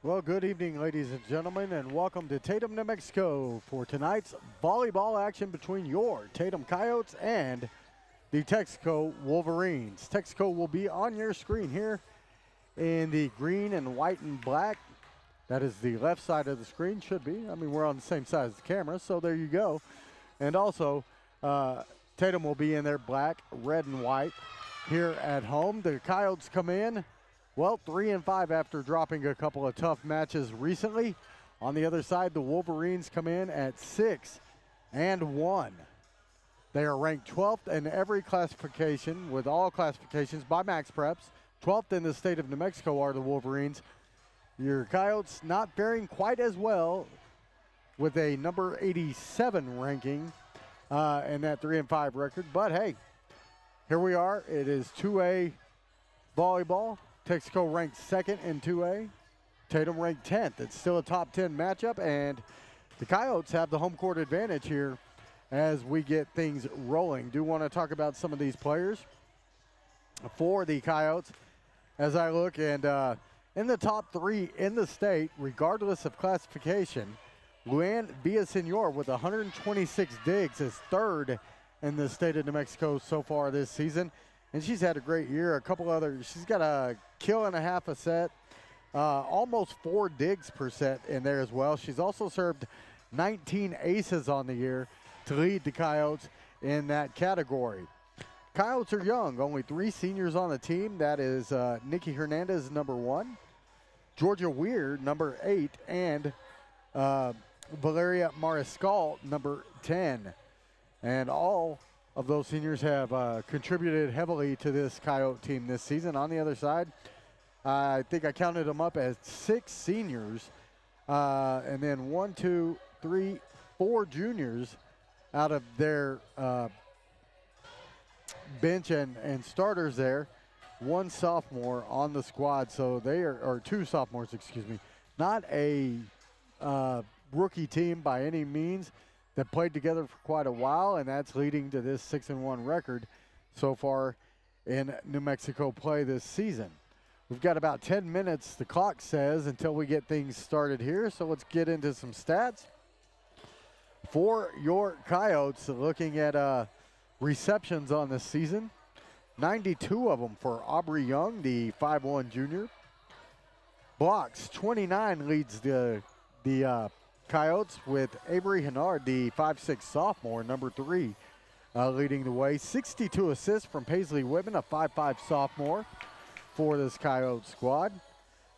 Well, good evening, ladies and gentlemen, and welcome to Tatum, New Mexico for tonight's volleyball action between your Tatum Coyotes and the Texico Wolverines. Texico will be on your screen here in the green and white and black. That is the left side of the screen, should be. I mean, we're on the same side as the camera, so there you go. And also, Tatum will be in their black, red, and white here at home. The Coyotes come in, well, 3-5 after dropping a couple of tough matches recently. On the other side, the Wolverines come in at 6-1. They are ranked 12th in every classification, with all classifications by Max Preps. 12th in the state of New Mexico are the Wolverines. Your Coyotes not faring quite as well with a number 87 ranking and that 3-5 record. But hey, here we are. It is 2A volleyball. Texico ranked second in 2A. Tatum ranked 10th. It's still a top 10 matchup, and the Coyotes have the home court advantage here as we get things rolling. Do want to talk about some of these players for the Coyotes as I look, and in the top three in the state, regardless of classification, Luann Villasenor with 126 digs is third in the state of New Mexico so far this season. And she's had a great year. She's got a kill and a half a set, almost 4 digs per set in there as well. She's also served 19 aces on the year to lead the Coyotes in that category. Coyotes are young, only 3 seniors on the team. That is Nikki Hernandez, number 1, Georgia Weir, number 8, and Valeria Mariscal, number 10. And all of those seniors have contributed heavily to this Coyote team this season. On the other side, I think I counted them up as 6 seniors, and then 1, 2, 3, 4 juniors out of their bench and starters there. 1 sophomore on the squad, so they are, or 2 sophomores, excuse me. Not a rookie team by any means. That played together for quite a while, and that's leading to this 6-1 record so far in New Mexico play this season. We've got about 10 minutes, the clock says, until we get things started here, so let's get into some stats. For your Coyotes, looking at receptions on this season, 92 of them for Aubrey Young, the 5'1 junior. Blocks, 29 leads the Coyotes, with Avery Hennard, the 5'6 sophomore, number 3, leading the way. 62 assists from Paisley Whitman, a 5'5 sophomore for this Coyote squad.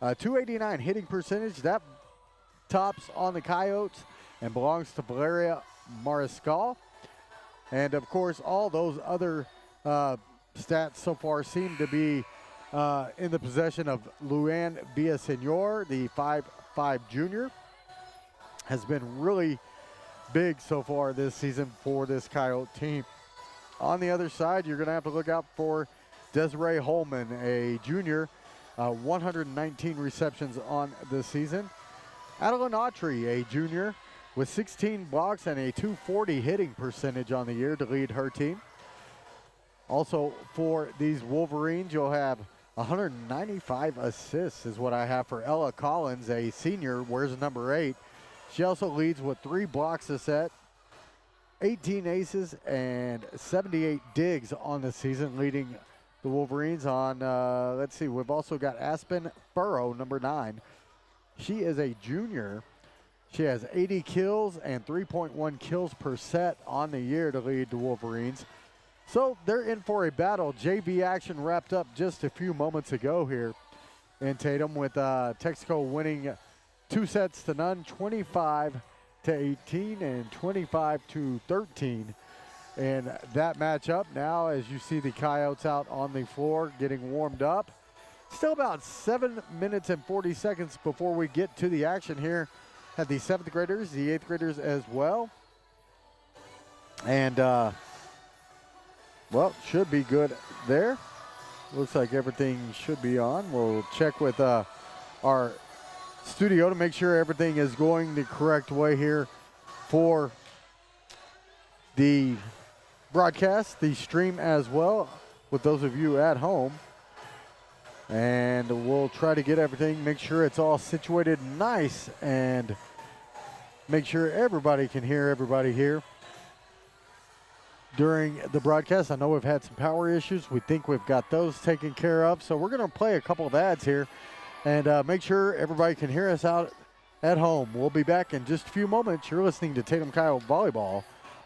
289 hitting percentage. That tops on the Coyotes and belongs to Valeria Mariscal. And, of course, all those other stats so far seem to be in the possession of Luann Villasenor, the 5'5 junior. Has been really big so far this season for this Coyote team. On the other side, you're going to have to look out for Desiree Holman, a junior, 119 receptions on the season. Adeline Autry, a junior, with 16 blocks and a 240 hitting percentage on the year to lead her team. Also for these Wolverines, you'll have 195 assists is what I have for Ella Collins, a senior, wears number 8. She also leads with 3 blocks a set, 18 aces, and 78 digs on the season, leading the Wolverines on, let's see, we've also got Aspen Furrow, number 9. She is a junior. She has 80 kills and 3.1 kills per set on the year to lead the Wolverines. So they're in for a battle. JV action wrapped up just a few moments ago here in Tatum, with Texico winning 2-0, 25-18 and 25-13 in that matchup. Now, as you see the Coyotes out on the floor getting warmed up, still about 7 minutes and 40 seconds before we get to the action here. Have the 7th graders, the 8th graders as well. And, well, should be good there. Looks like everything should be on. We'll check with our studio to make sure everything is going the correct way here for the broadcast, the stream as well, with those of you at home. And we'll try to get everything, make sure it's all situated nice, and make sure everybody can hear everybody here during the broadcast. I know we've had some power issues. We think we've got those taken care of. So we're going to play a couple of ads here and make sure everybody can hear us out at home. We'll be back in just a few moments. You're listening to Tatum Coyote Volleyball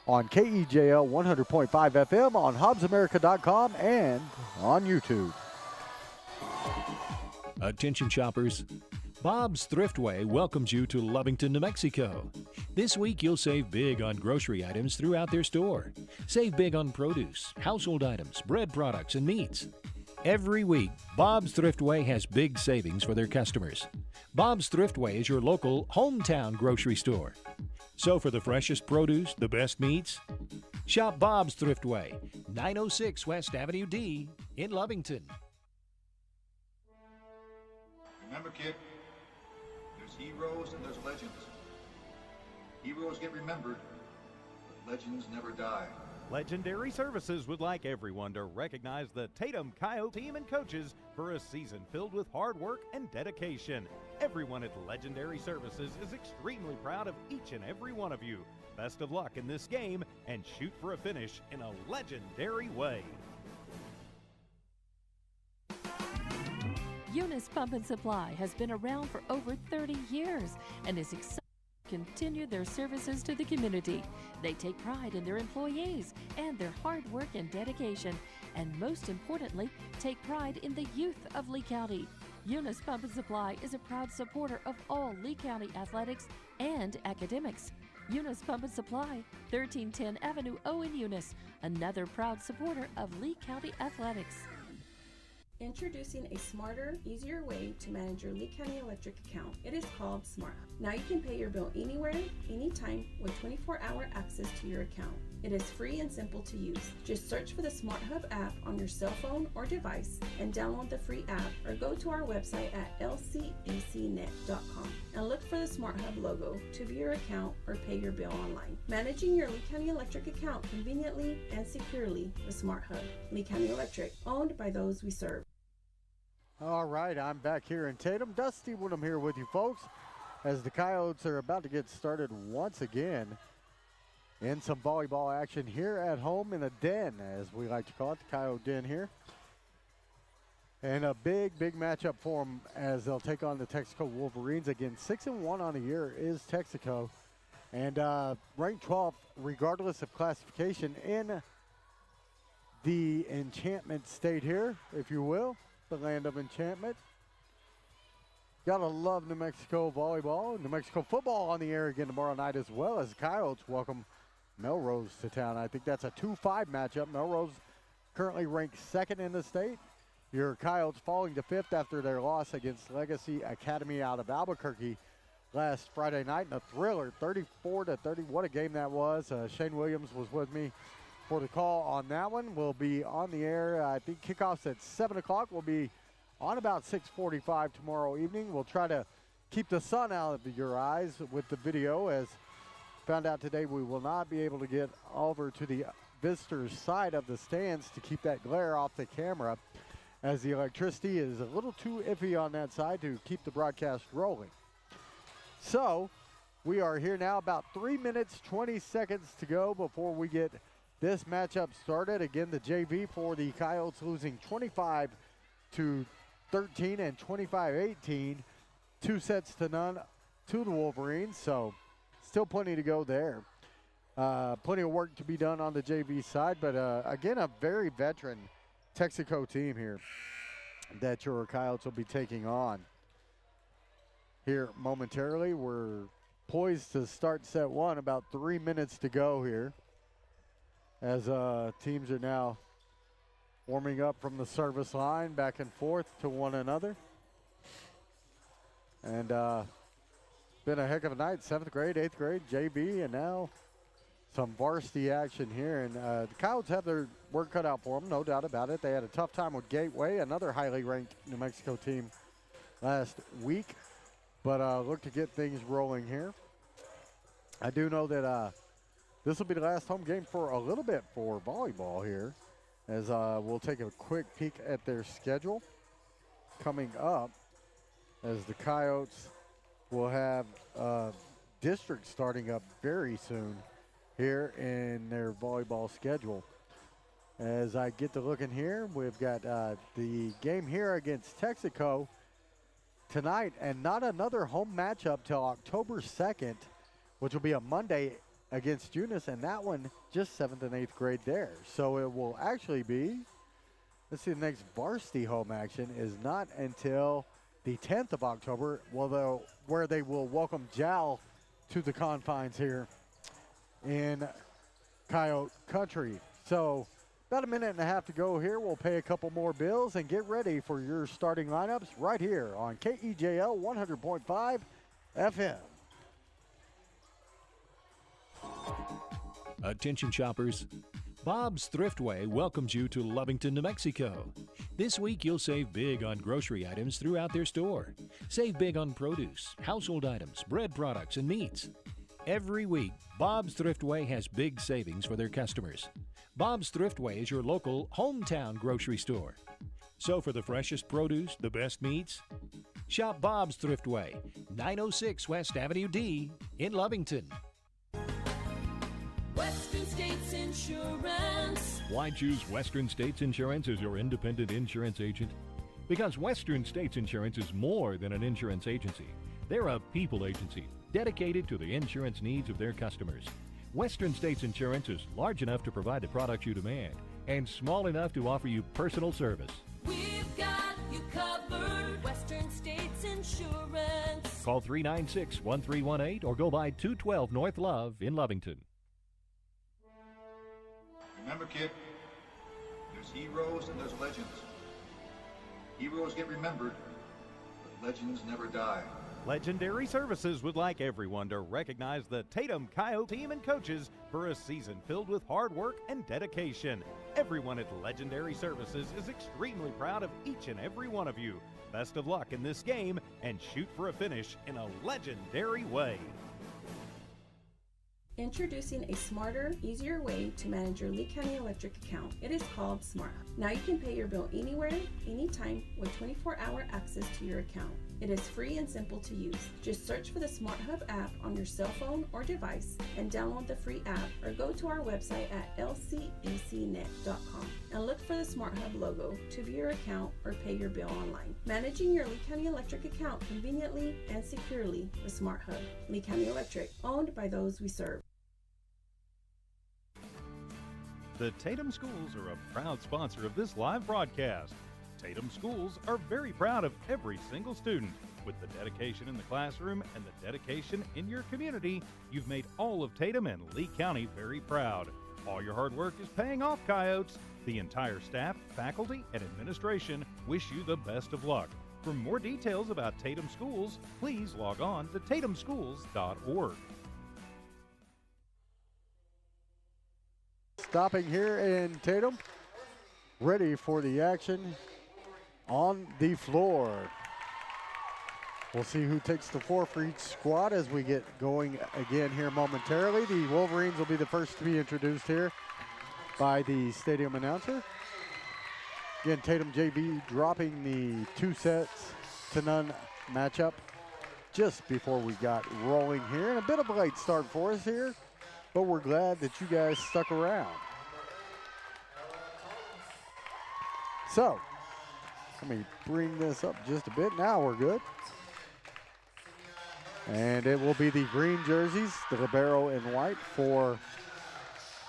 on KEJL 100.5 FM, on HobbsAmerica.com, and on YouTube. Attention shoppers, Bob's Thriftway welcomes you to Lovington, New Mexico. This week you'll save big on grocery items throughout their store. Save big on produce, household items, bread products, and meats. Every week, Bob's Thriftway has big savings for their customers. Bob's Thriftway is your local hometown grocery store. So for the freshest produce, the best meats, shop Bob's Thriftway, 906 West Avenue D in Lovington. Remember, kid, there's heroes and there's legends. Heroes get remembered, but legends never die. Legendary Services would like everyone to recognize the Tatum Coyote team and coaches for a season filled with hard work and dedication. Everyone at Legendary Services is extremely proud of each and every one of you. Best of luck in this game and shoot for a finish in a legendary way. Eunice Pump and Supply has been around for over 30 years and is excited to continue their services to the community. They take pride in their employees and their hard work and dedication, and most importantly, take pride in the youth of Lee County. Eunice Pump and Supply is a proud supporter of all Lee County athletics and academics. Eunice Pump and Supply, 1310 Avenue O in Eunice, another proud supporter of Lee County athletics. Introducing a smarter, easier way to manage your Lee County Electric account. It is called Smart Hub. Now you can pay your bill anywhere, anytime, with 24-hour access to your account. It is free and simple to use. Just search for the Smart Hub app on your cell phone or device and download the free app, or go to our website at lcdcnet.com and look for the Smart Hub logo to view your account or pay your bill online. Managing your Lee County Electric account conveniently and securely with Smart Hub. Lee County Electric, owned by those we serve. All right, I'm back here in Tatum. Dusty Woodham here with you folks as the Coyotes are about to get started once again in some volleyball action here at home in a den, as we like to call it, the Coyote Den here. And a big, big matchup for them as they'll take on the Texico Wolverines. Again, 6-1 on the year is Texico. And ranked 12th, regardless of classification, in the Enchantment State here, if you will. The land of enchantment. Gotta love New Mexico volleyball. New Mexico football on the air again tomorrow night, as well as the Coyotes welcome Melrose to town. I think that's a 2-5 matchup. Melrose currently ranked 2nd in the state. Your Coyotes falling to 5th after their loss against Legacy Academy out of Albuquerque last Friday night in a thriller, 34-30. What a game that was. Shane Williams was with me for the call on that one. We'll be on the air. I think kickoff's at 7 o'clock. We'll be on about 6:45 tomorrow evening. We'll try to keep the sun out of your eyes with the video, as found out today we will not be able to get over to the visitors' side of the stands to keep that glare off the camera, as the electricity is a little too iffy on that side to keep the broadcast rolling. So we are here now, about 3 minutes, 20 seconds to go before we get this matchup started. Again, the JV for the Coyotes losing 25-13 and 25-18, 2 sets to none to the Wolverines. So still plenty to go there. Plenty of work to be done on the JV side, but again, a very veteran Texico team here that your Coyotes will be taking on here momentarily. We're poised to start set one, about 3 minutes to go here, as teams are now warming up from the service line back and forth to one another. And been a heck of a night. 7th grade, 8th grade, JV, and now some varsity action here. And the Coyotes have their work cut out for them, no doubt about it. They had a tough time with Gateway, another highly ranked New Mexico team, last week. But look to get things rolling here. I do know that this will be the last home game for a little bit for volleyball here, as we'll take a quick peek at their schedule. coming up as the Coyotes will have district starting up very soon here in their volleyball schedule. As I get to looking here, we've got the game here against Texico tonight, and not another home matchup till October 2nd, which will be a Monday against Eunice, and that one just 7th and 8th grade there. So it will actually be, let's see, the next varsity home action is not until the 10th of October, where they will welcome JAL to the confines here in Coyote Country. So about a minute and a half to go here. We'll pay a couple more bills and get ready for your starting lineups right here on KEJL 100.5 FM. Attention shoppers, Bob's Thriftway welcomes you to Lovington, New Mexico. This week you'll save big on grocery items throughout their store. Save big on produce, household items, bread products, and meats. Every week, Bob's Thriftway has big savings for their customers. Bob's Thriftway is your local hometown grocery store. So for the freshest produce, the best meats, shop Bob's Thriftway, 906 West Avenue D in Lovington. Western States Insurance. Why choose Western States Insurance as your independent insurance agent? Because Western States Insurance is more than an insurance agency. They're a people agency dedicated to the insurance needs of their customers. Western States Insurance is large enough to provide the products you demand and small enough to offer you personal service. We've got you covered. Western States Insurance. Call 396-1318 or go by 212 North Love in Lovington. Remember, kid, there's heroes and there's legends. Heroes get remembered, but legends never die. Legendary Services would like everyone to recognize the Tatum Coyote team and coaches for a season filled with hard work and dedication. Everyone at Legendary Services is extremely proud of each and every one of you. Best of luck in this game and shoot for a finish in a legendary way. Introducing a smarter, easier way to manage your Lee County Electric account. It is called Smart Hub. Now you can pay your bill anywhere, anytime, with 24-hour access to your account. It is free and simple to use. Just search for the Smart Hub app on your cell phone or device and download the free app, or go to our website at lcecnet.com and look for the Smart Hub logo to view your account or pay your bill online. Managing your Lee County Electric account conveniently and securely with Smart Hub. Lee County Electric, owned by those we serve. The Tatum Schools are a proud sponsor of this live broadcast. Tatum Schools are very proud of every single student. With the dedication in the classroom and the dedication in your community, you've made all of Tatum and Lee County very proud. All your hard work is paying off, Coyotes. The entire staff, faculty, and administration wish you the best of luck. For more details about Tatum Schools, please log on to tatumschools.org. Stopping here in Tatum, ready for the action on the floor. We'll see who takes the floor for each squad as we get going again here momentarily. The Wolverines will be the first to be introduced here by the stadium announcer. Again, Tatum JV dropping the 2-0 matchup just before we got rolling here. And a bit of a late start for us here, but we're glad that you guys stuck around. So, let me bring this up just a bit. Now we're good. And it will be the green jerseys, the libero in white for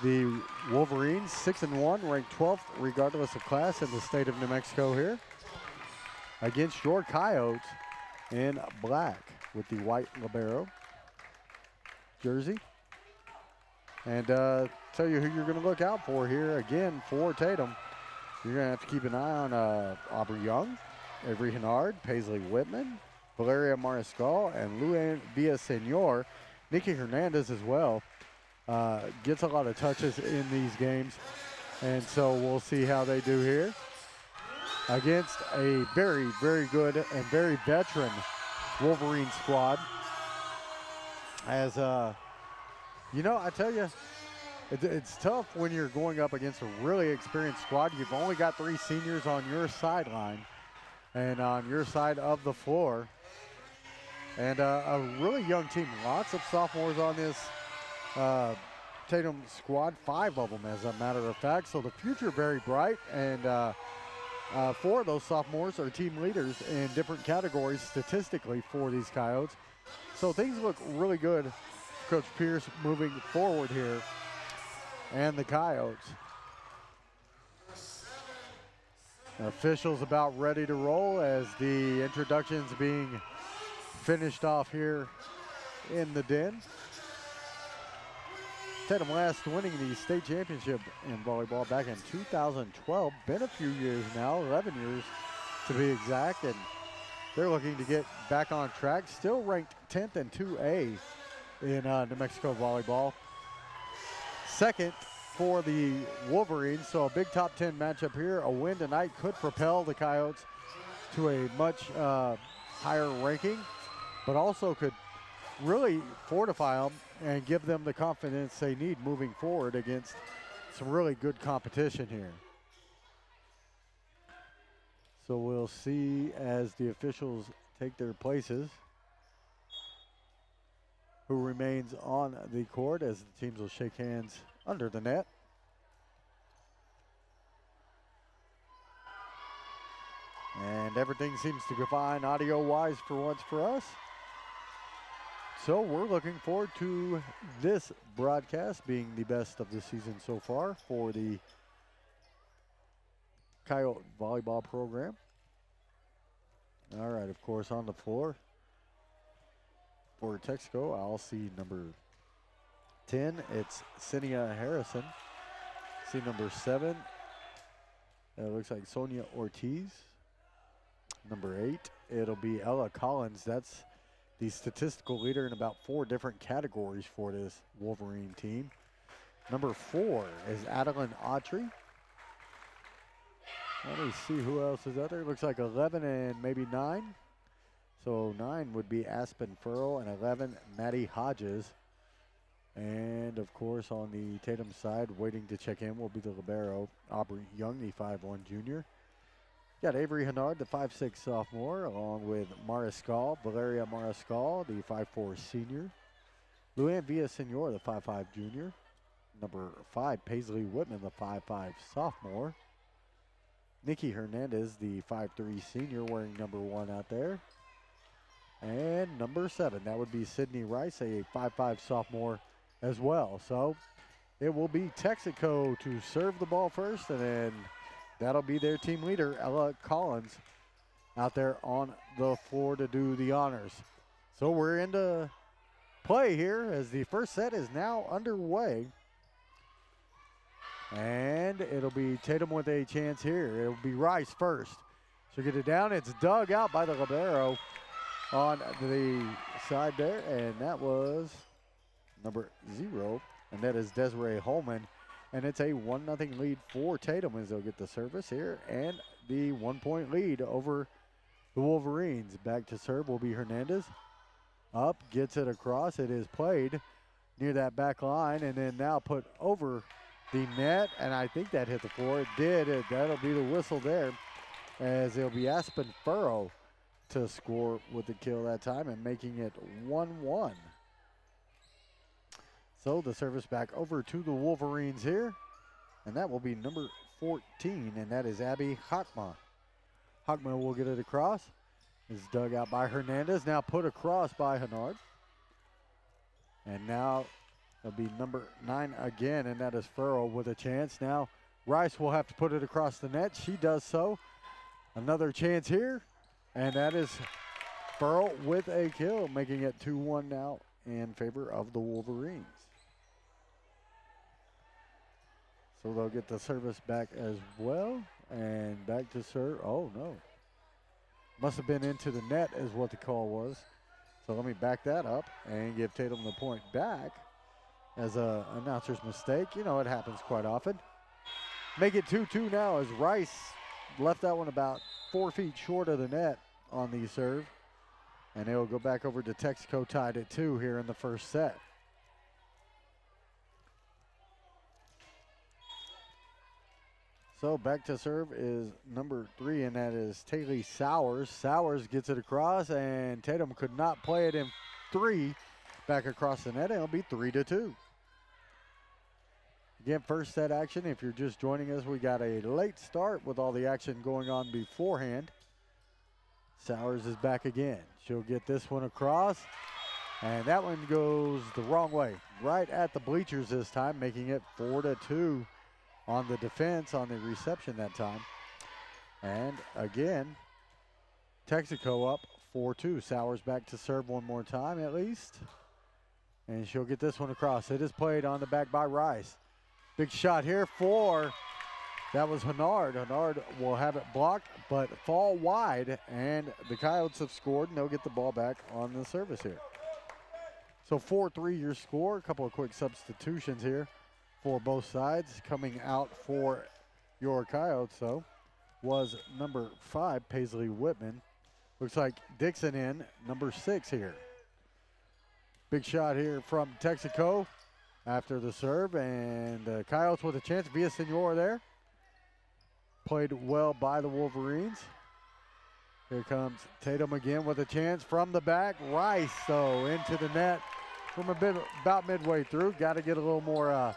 the Wolverines, 6-1, ranked 12th regardless of class in the state of New Mexico here, against your Coyotes in black with the white libero jersey. And tell you who you're going to look out for here again for Tatum. You're going to have to keep an eye on Aubrey Young, Avery Hennard, Paisley Whitman, Valeria Mariscal, and Luan Villasenor. Nikki Hernandez as well gets a lot of touches in these games. And so we'll see how they do here against a very, very good and very veteran Wolverine squad. As, you know, I tell you, it's tough when you're going up against a really experienced squad. You've only got 3 seniors on your sideline. And on your side of the floor, and a really young team, lots of sophomores on this Tatum squad, 5 of them as a matter of fact. So the future very bright, and 4 of those sophomores are team leaders in different categories statistically for these Coyotes. So things look really good. Coach Pierce moving forward here, and the Coyotes. The officials about ready to roll as the introductions being finished off here in the den. Tatum last winning the state championship in volleyball back in 2012. Been a few years now, 11 years to be exact, and they're looking to get back on track. Still ranked 10th in 2A in New Mexico volleyball. Second for the Wolverines, so a big top 10 matchup here. A win tonight could propel the Coyotes to a much higher ranking, but also could really fortify them and give them the confidence they need moving forward against some really good competition here. So we'll see as the officials take their places who remains on the court as the teams will shake hands under the net. And everything seems to go fine audio-wise for once for us. So we're looking forward to this broadcast being the best of the season so far for the Coyote volleyball program. All right, of course, on the floor for Texico, I'll see number 10, it's Cynia Harrison. See number 7, it looks like Sonia Ortiz. Number 8, it'll be Ella Collins. That's the statistical leader in about 4 different categories for this Wolverine team. Number 4 is Adeline Autry. Let me see who else is out there. Looks like 11 and maybe 9. So 9 would be Aspen Furrow, and 11, Maddie Hodges. And of course, on the Tatum side, waiting to check in will be the libero, Aubrey Young, the 5'1 junior. Got Avery Hennard, the 5'6 sophomore, along with Mariscal, Valeria Mariscal, the 5'4 senior. Luann Villasenor, the 5'5 junior. Number 5, Paisley Whitman, the 5'5 sophomore. Nikki Hernandez, the 5'3 senior, wearing number 1 out there. And number 7, that would be Sydney Rice, a 5'5 sophomore as well. So it will be Texico to serve the ball first, and then that'll be their team leader, Ella Collins, out there on the floor to do the honors. So we're into play here as the first set is now underway. And it'll be Tatum with a chance here. It'll be Rice first. She'll get it down. It's dug out by the libero on the side there, and that was number 0, and that is Desiree Holman. And it's a 1-0 lead for Tatum as they'll get the service here, and the 1-point lead over the Wolverines. Back to serve will be Hernandez. Up, gets it across. It is played near that back line, and then now put over the net, and I think that hit the floor. It did. That'll be the whistle there, as it'll be Aspen Furrow to score with the kill that time and making it 1-1. So the service back over to the Wolverines here, and that will be number 14, and that is Abby Hockma. Hockma will get it across. It's dug out by Hernandez, now put across by Hennard. And now it'll be number 9 again, and that is Furrow with a chance. Now Rice will have to put it across the net. She does so. Another chance here, and that is Furrow with a kill, making it 2-1 now in favor of the Wolverines. So they'll get the service back as well, and back to serve. Oh, no. Must have been into the net is what the call was. So let me back that up and give Tatum the point back as a announcer's mistake. You know, it happens quite often. Make it 2-2 now as Rice left that one about 4 feet short of the net on the serve. And it will go back over to Texico, tied at 2 here in the first set. So back to serve is number 3, and that is Taylor Sowers. Sowers gets it across, and Tatum could not play it in 3 back across the net, and it'll be 3-2. Again, first set action. If you're just joining us, we got a late start with all the action going on beforehand. Sowers is back again. She'll get this one across, and that one goes the wrong way, right at the bleachers this time, making it 4-2 on the defense, on the reception that time. And again, Texico up 4-2. Sowers back to serve one more time at least, and she'll get this one across. It is played on the back by Rice. Big shot here for, that was Hennard. Hennard will have it blocked, but fall wide, and the Coyotes have scored, and they'll get the ball back on the service here. So 4-3 your score. A couple of quick substitutions here for both sides. Coming out for your Coyotes, though, was number 5, Paisley Whitman. Looks like Dixon in, number 6 here. Big shot here from Texico after the serve, and the Coyotes with a chance. Villasenor there. Played well by the Wolverines. Here comes Tatum again with a chance from the back. Rice, though, into the net from a bit about midway through. Got to get a little more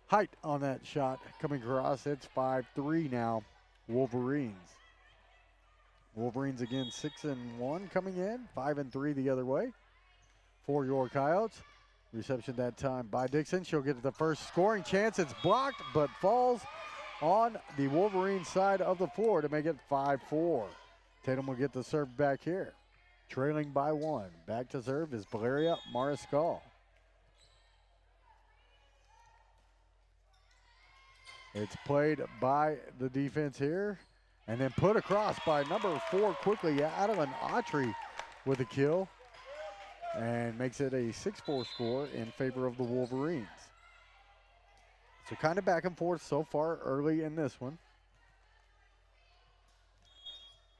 height on that shot coming across. It's 5-3 now, Wolverines. Wolverines again 6-1 coming in, 5-3 the other way for your Coyotes. Reception that time by Dixon. She'll get the first scoring chance. It's blocked, but falls on the Wolverine side of the floor to make it 5-4. Tatum will get the serve back here. Trailing by 1. Back to serve is Valeria Mariscal. It's played by the defense here, and then put across by number 4 quickly, Adeline Autry with a kill, and makes it a 6-4 score in favor of the Wolverines. So kind of back and forth so far early in this one.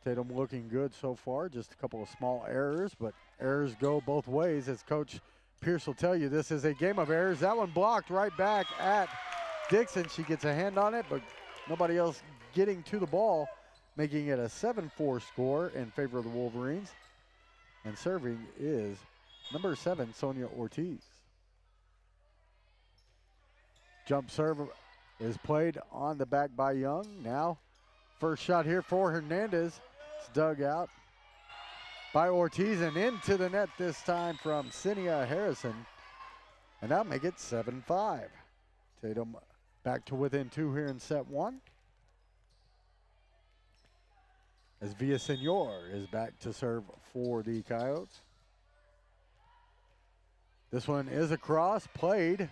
Tatum looking good so far, just a couple of small errors, but errors go both ways. As Coach Pierce will tell you, this is a game of errors. That one blocked right back at Dixon. She gets a hand on it, but nobody else getting to the ball, making it a 7-4 score in favor of the Wolverines. And serving is number 7, Sonia Ortiz. Jump serve is played on the back by Young. Now, first shot here for Hernandez. It's dug out by Ortiz and into the net this time from Cinia Harrison. And that'll make it 7-5. Tatum back to within 2 here in set 1. As Villasenor is back to serve for the Coyotes. This one is across, played,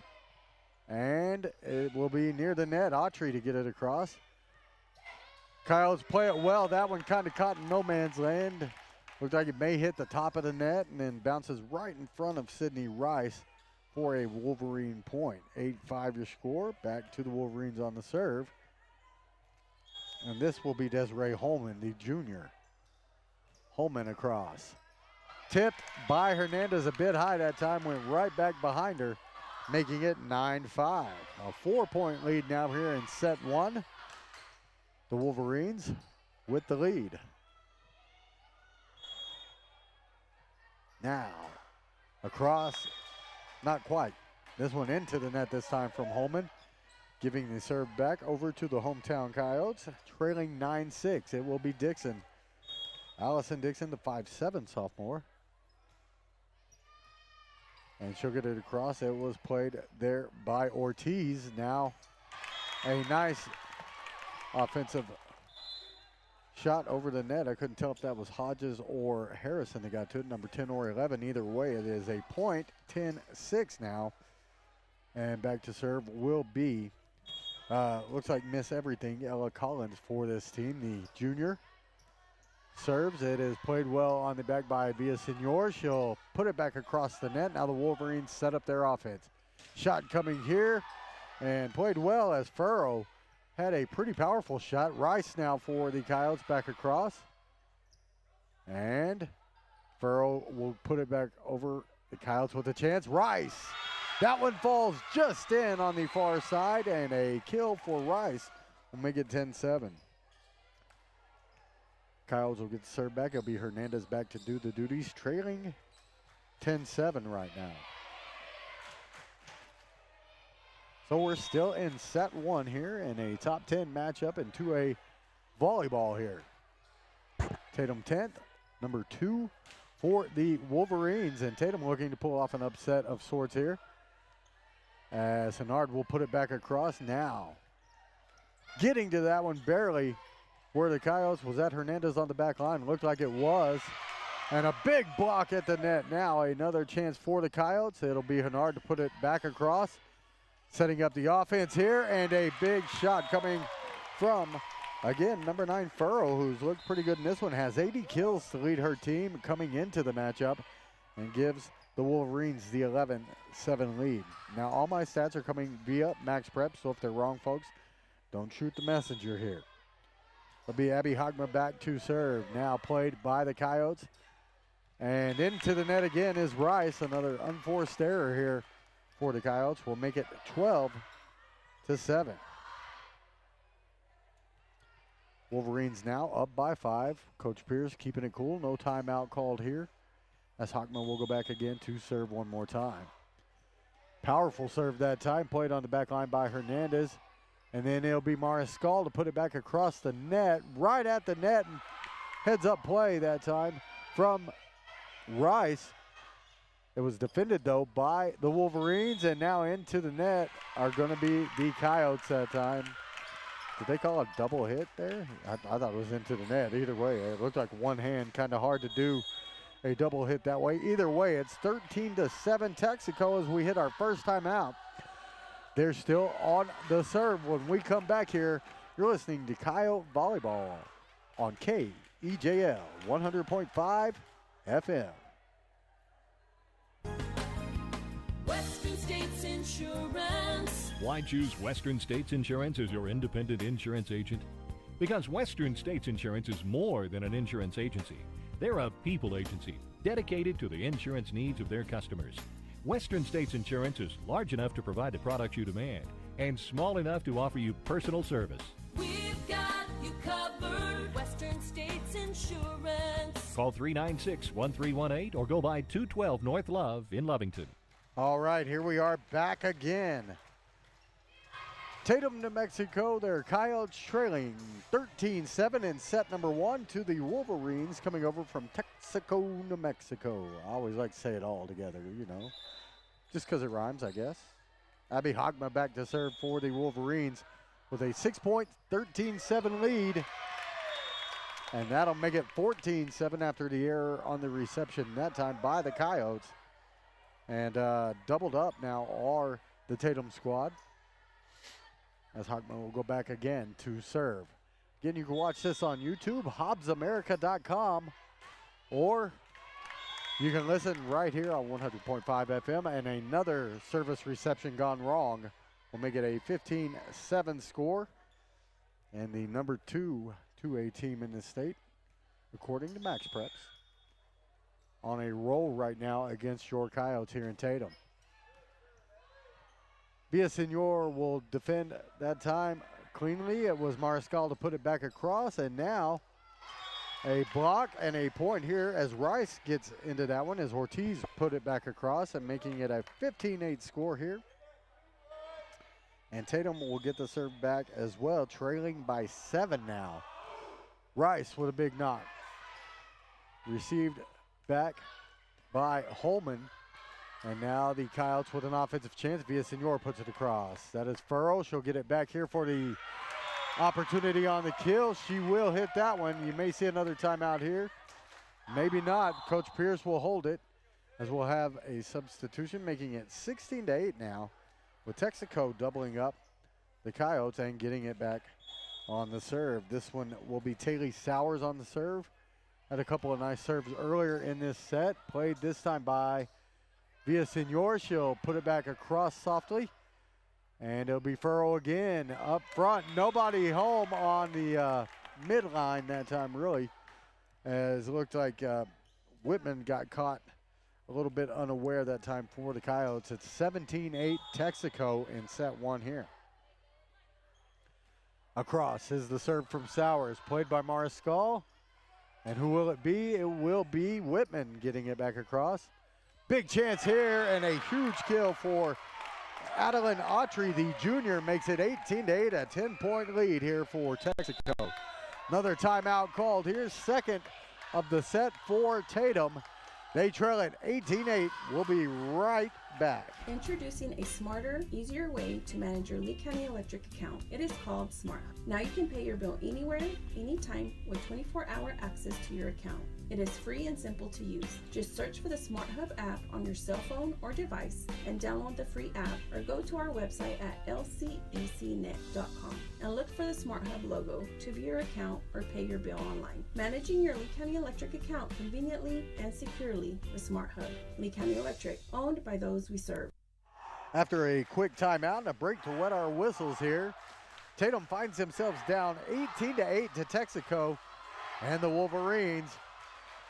and it will be near the net. Autry to get it across. Coyotes play it well. That one kind of caught in no man's land. Looked like it may hit the top of the net and then bounces right in front of Sydney Rice for a Wolverine point. 8-5 your score. Back to the Wolverines on the serve. And this will be Desiree Holman, the junior. Holman across. Tipped by Hernandez a bit high that time, went right back behind her, making it 9-5. A 4-point lead now here in set 1. The Wolverines with the lead. Now, across, not quite. This one into the net this time from Holman, giving the serve back over to the hometown Coyotes, trailing 9-6. It will be Dixon. Allison Dixon, the 5'7" sophomore. And she'll get it across. It was played there by Ortiz. Now a nice offensive shot over the net. I couldn't tell if that was Hodges or Harrison that got to it, number 10 or 11. Either way, it is a point, 10-6 now. And back to serve will be, looks like miss everything, Ella Collins for this team, the junior. Serves. It is played well on the back by Villasenor. She'll put it back across the net. Now the Wolverines set up their offense. Shot coming here and played well as Furrow had a pretty powerful shot. Rice now for the Coyotes back across. And Furrow will put it back over the Coyotes with a chance. Rice. That one falls just in on the far side, and a kill for Rice will make it 10-7. Coyotes will get the serve back. It'll be Hernandez back to do the duties, trailing 10-7 right now. So we're still in set one here in a top 10 matchup in 2A volleyball here. Tatum 10th, number 2 for the Wolverines, and Tatum looking to pull off an upset of sorts here. As Hennard will put it back across now. Getting to that one barely where the Coyotes was at. Hernandez on the back line. Looked like it was. And a big block at the net. Now another chance for the Coyotes. It'll be Hennard to put it back across. Setting up the offense here. And a big shot coming from, again, number 9 Furrow, who's looked pretty good in this one. Has 80 kills to lead her team coming into the matchup. And gives the Wolverines the 11-7 lead. Now all my stats are coming via Max Prep. So if they're wrong, folks, don't shoot the messenger here. It'll be Abby Hogma back to serve. Now played by the Coyotes. And into the net again is Rice. Another unforced error here for the Coyotes. Will make it 12-7. Wolverines now up by 5. Coach Pierce keeping it cool. No timeout called here. As Hogma will go back again to serve one more time. Powerful serve that time. Played on the back line by Hernandez. And then it'll be Mariscal to put it back across the net, right at the net. And heads up play that time from Rice. It was defended, though, by the Wolverines. And now into the net are going to be the Coyotes that time. Did they call a double hit there? I thought it was into the net. Either way, it looked like one hand. Kind of hard to do a double hit that way. Either way, it's 13-7 Texico as we hit our first time out. They're still on the serve. When we come back here, you're listening to Coyote Volleyball on KEJL 100.5 FM. Western States Insurance. Why choose Western States Insurance as your independent insurance agent? Because Western States Insurance is more than an insurance agency. They're a people agency dedicated to the insurance needs of their customers. Western States Insurance is large enough to provide the products you demand and small enough to offer you personal service. We've got you covered. Western States Insurance. Call 396-1318 or go by 212 North Love in Lovington. All right, here we are back again. Tatum, New Mexico, their Coyotes trailing 13-7 in set number 1 to the Wolverines coming over from Texico, New Mexico. I always like to say it all together, you know, just because it rhymes, I guess. Abby Hogma back to serve for the Wolverines with a 6-point, 13-7 lead. And that'll make it 14-7 after the error on the reception that time by the Coyotes. And doubled up now are the Tatum squad. As Hogman will go back again to serve. Again, you can watch this on YouTube, HobbsAmerica.com, or you can listen right here on 100.5 FM. And another service reception gone wrong will make it a 15-7 score. And the number 2A team in the state, according to Max Preps, on a roll right now against your Coyotes here in Tatum. Villasenor will defend that time cleanly. It was Mariscal to put it back across, and now a block and a point here as Rice gets into that one as Ortiz put it back across and making it a 15-8 score here. And Tatum will get the serve back as well, trailing by 7 now. Rice with a big knock. Received back by Holman. And now the Coyotes with an offensive chance. Villasenor puts it across. That is Furrow. She'll get it back here for the opportunity on the kill. She will hit that one. You may see another timeout here. Maybe not. Coach Pierce will hold it as we'll have a substitution, making it 16-8 now, with Texico doubling up the Coyotes and getting it back on the serve. This one will be Taylor Sowers on the serve. Had a couple of nice serves earlier in this set. Played this time by Villasenor. She'll put it back across softly. And it'll be Furrow again up front. Nobody home on the midline that time, really, as it looked like Whitman got caught a little bit unaware that time for the Coyotes. It's 17-8 Texico in set 1 here. Across is the serve from Sowers, played by Mariscal. And who will it be? It will be Whitman getting it back across. Big chance here, and a huge kill for Adeline Autry, the junior, makes it 18-8, a 10-point lead here for Texico. Another timeout called here, second of the set for Tatum. They trail it 18-8. We'll be right back. Introducing a smarter, easier way to manage your Lee County Electric account. It is called Smart Hub. Now you can pay your bill anywhere, anytime, with 24-hour access to your account. It is free and simple to use. Just search for the Smart Hub app on your cell phone or device and download the free app, or go to our website at lcecnet.com and look for the Smart Hub logo to view your account or pay your bill online. Managing your Lee County Electric account conveniently and securely with Smart Hub. Lee County Electric, owned by those we serve. After a quick timeout and a break to wet our whistles here, Tatum finds themselves down 18-8 to Texico, and the Wolverines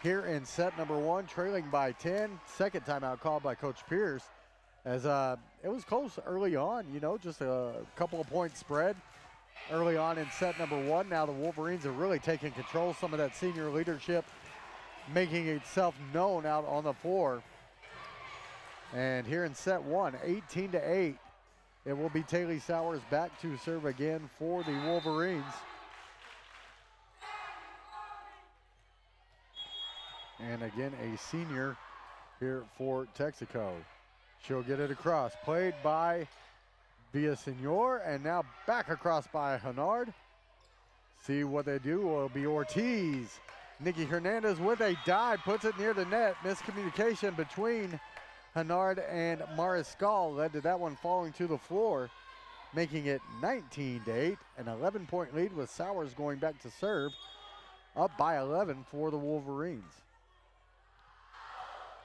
here in set number one, trailing by 10. Second timeout called by Coach Pierce, as it was close early on, just a couple of points spread early on in set number one. Now the Wolverines are really taking control, some of that senior leadership making itself known out on the floor. And here in set one, 18-8, it will be Taylor Sowers back to serve again for the Wolverines. And again, a senior here for Texico. She'll get it across, played by Villasenor, and now back across by Hennard. See what they do. Will be Ortiz. Nikki Hernandez with a dive, puts it near the net. Miscommunication between Hennard and Mariscal led to that one falling to the floor, making it 19-8, an 11-point lead with Sowers going back to serve, up by 11 for the Wolverines.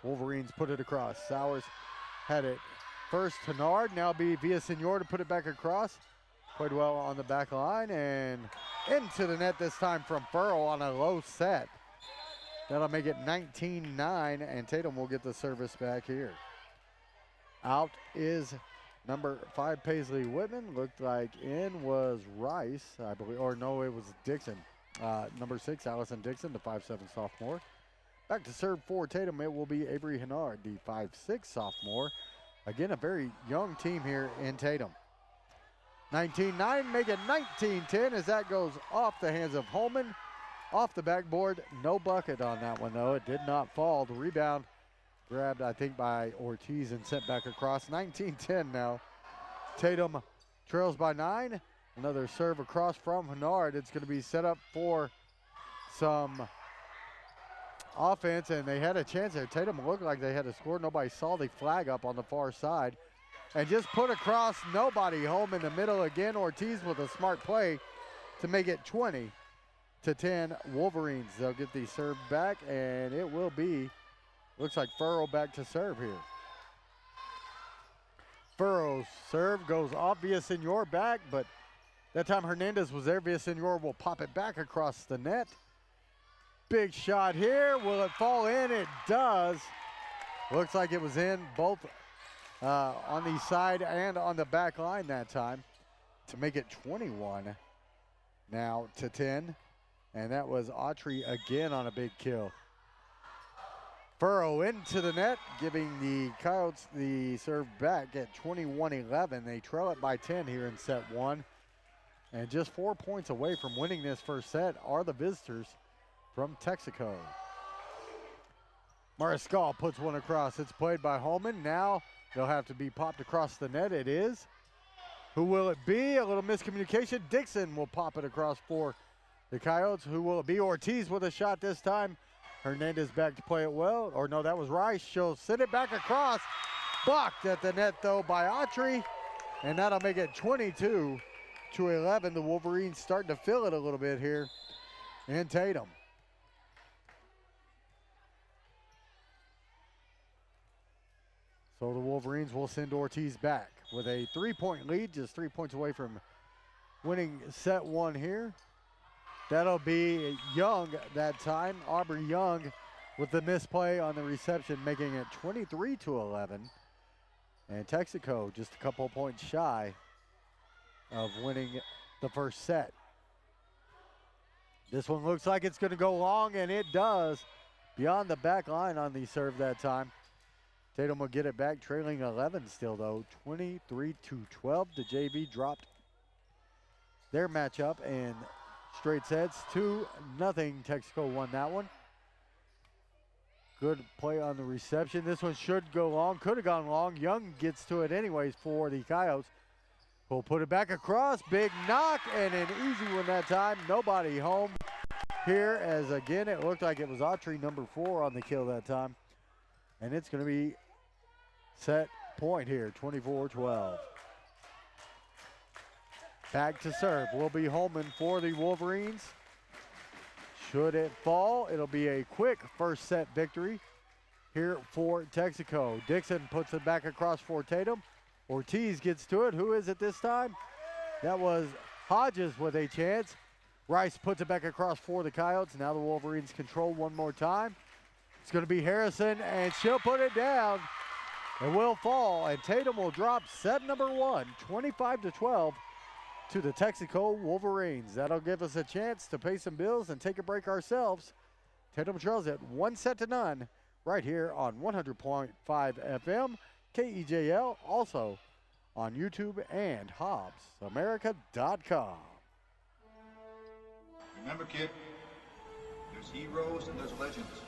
Wolverines put it across. Sowers had it first. Hennard, now be Villasenor to put it back across. Played well on the back line and into the net this time from Furrow on a low set. That'll make it 19-9, and Tatum will get the service back here. Out is number 5, Paisley Whitman. Looked like in was Rice, I believe, or no, it was Dixon. Number 6, Allison Dixon, the 5'7" sophomore. Back to serve for Tatum, it will be Avery Hennard, the 5'6" sophomore. Again, a very young team here in Tatum. 19-9, make it 19-10 as that goes off the hands of Holman. Off the backboard, no bucket on that one though. It did not fall. The rebound grabbed, I think, by Ortiz and sent back across. 19-10 now. Tatum trails by 9. Another serve across from Hennard. It's going to be set up for some offense, and they had a chance there. Tatum looked like they had a score. Nobody saw the flag up on the far side. And just put across, nobody. Home in the middle again. Ortiz with a smart play to make it 20-10 Wolverines. They'll get the serve back, and it will be, looks like Furrow back to serve here. Furrow's serve goes off. Villasenor back, but that time Hernandez was there. Villasenor will pop it back across the net. Big shot here. Will it fall in? It does. Looks like it was in both on the side and on the back line that time to make it 21 now to 10. And that was Autry again on a big kill. Furrow into the net, giving the Coyotes the serve back at 21-11. They trail it by 10 here in set one. And just 4 points away from winning this first set are the visitors from Texico. Mariscal puts one across. It's played by Holman. Now they'll have to be popped across the net. It is. Who will it be? A little miscommunication. Dixon will pop it across for the Coyotes. Who will it be? Ortiz with a shot this time. Hernandez back to play it well. Or no, that was Rice. She'll send it back across. Blocked at the net though by Autry. And that'll make it 22-11. The Wolverines starting to feel it a little bit here in Tatum. So the Wolverines will send Ortiz back with a 3-point lead, just 3 points away from winning set one here. That'll be Young that time. Aubrey Young with the misplay on the reception, making it 23-11. And Texico just a couple points shy of winning the first set. This one looks like it's going to go long, and it does. Beyond the back line on the serve that time. Tatum will get it back, trailing 11 still, though. 23-12. The JV dropped their matchup in straight sets. 2-0. Texico won that one. Good play on the reception. This one should go long. Could have gone long. Young gets to it anyways for the Coyotes. Will put it back across. Big knock and an easy one that time. Nobody home here, as again it looked like it was Autry number 4 on the kill that time. And it's going to be set point here, 24-12. Back to serve will be Holman for the Wolverines. Should it fall, it'll be a quick first set victory here for Texico. Dixon puts it back across for Tatum. Ortiz gets to it. Who is it this time? That was Hodges with a chance. Rice puts it back across for the Coyotes. Now the Wolverines control one more time. It's going to be Harrison, and she'll put it down. It will fall, and Tatum will drop set number 1, 25-12 to the Texico Wolverines. That'll give us a chance to pay some bills and take a break ourselves. Tatum trails it 1-0 right here on 100.5 FM, KEJL, also on YouTube and HobbsAmerica.com. Remember, kid, there's heroes and there's legends.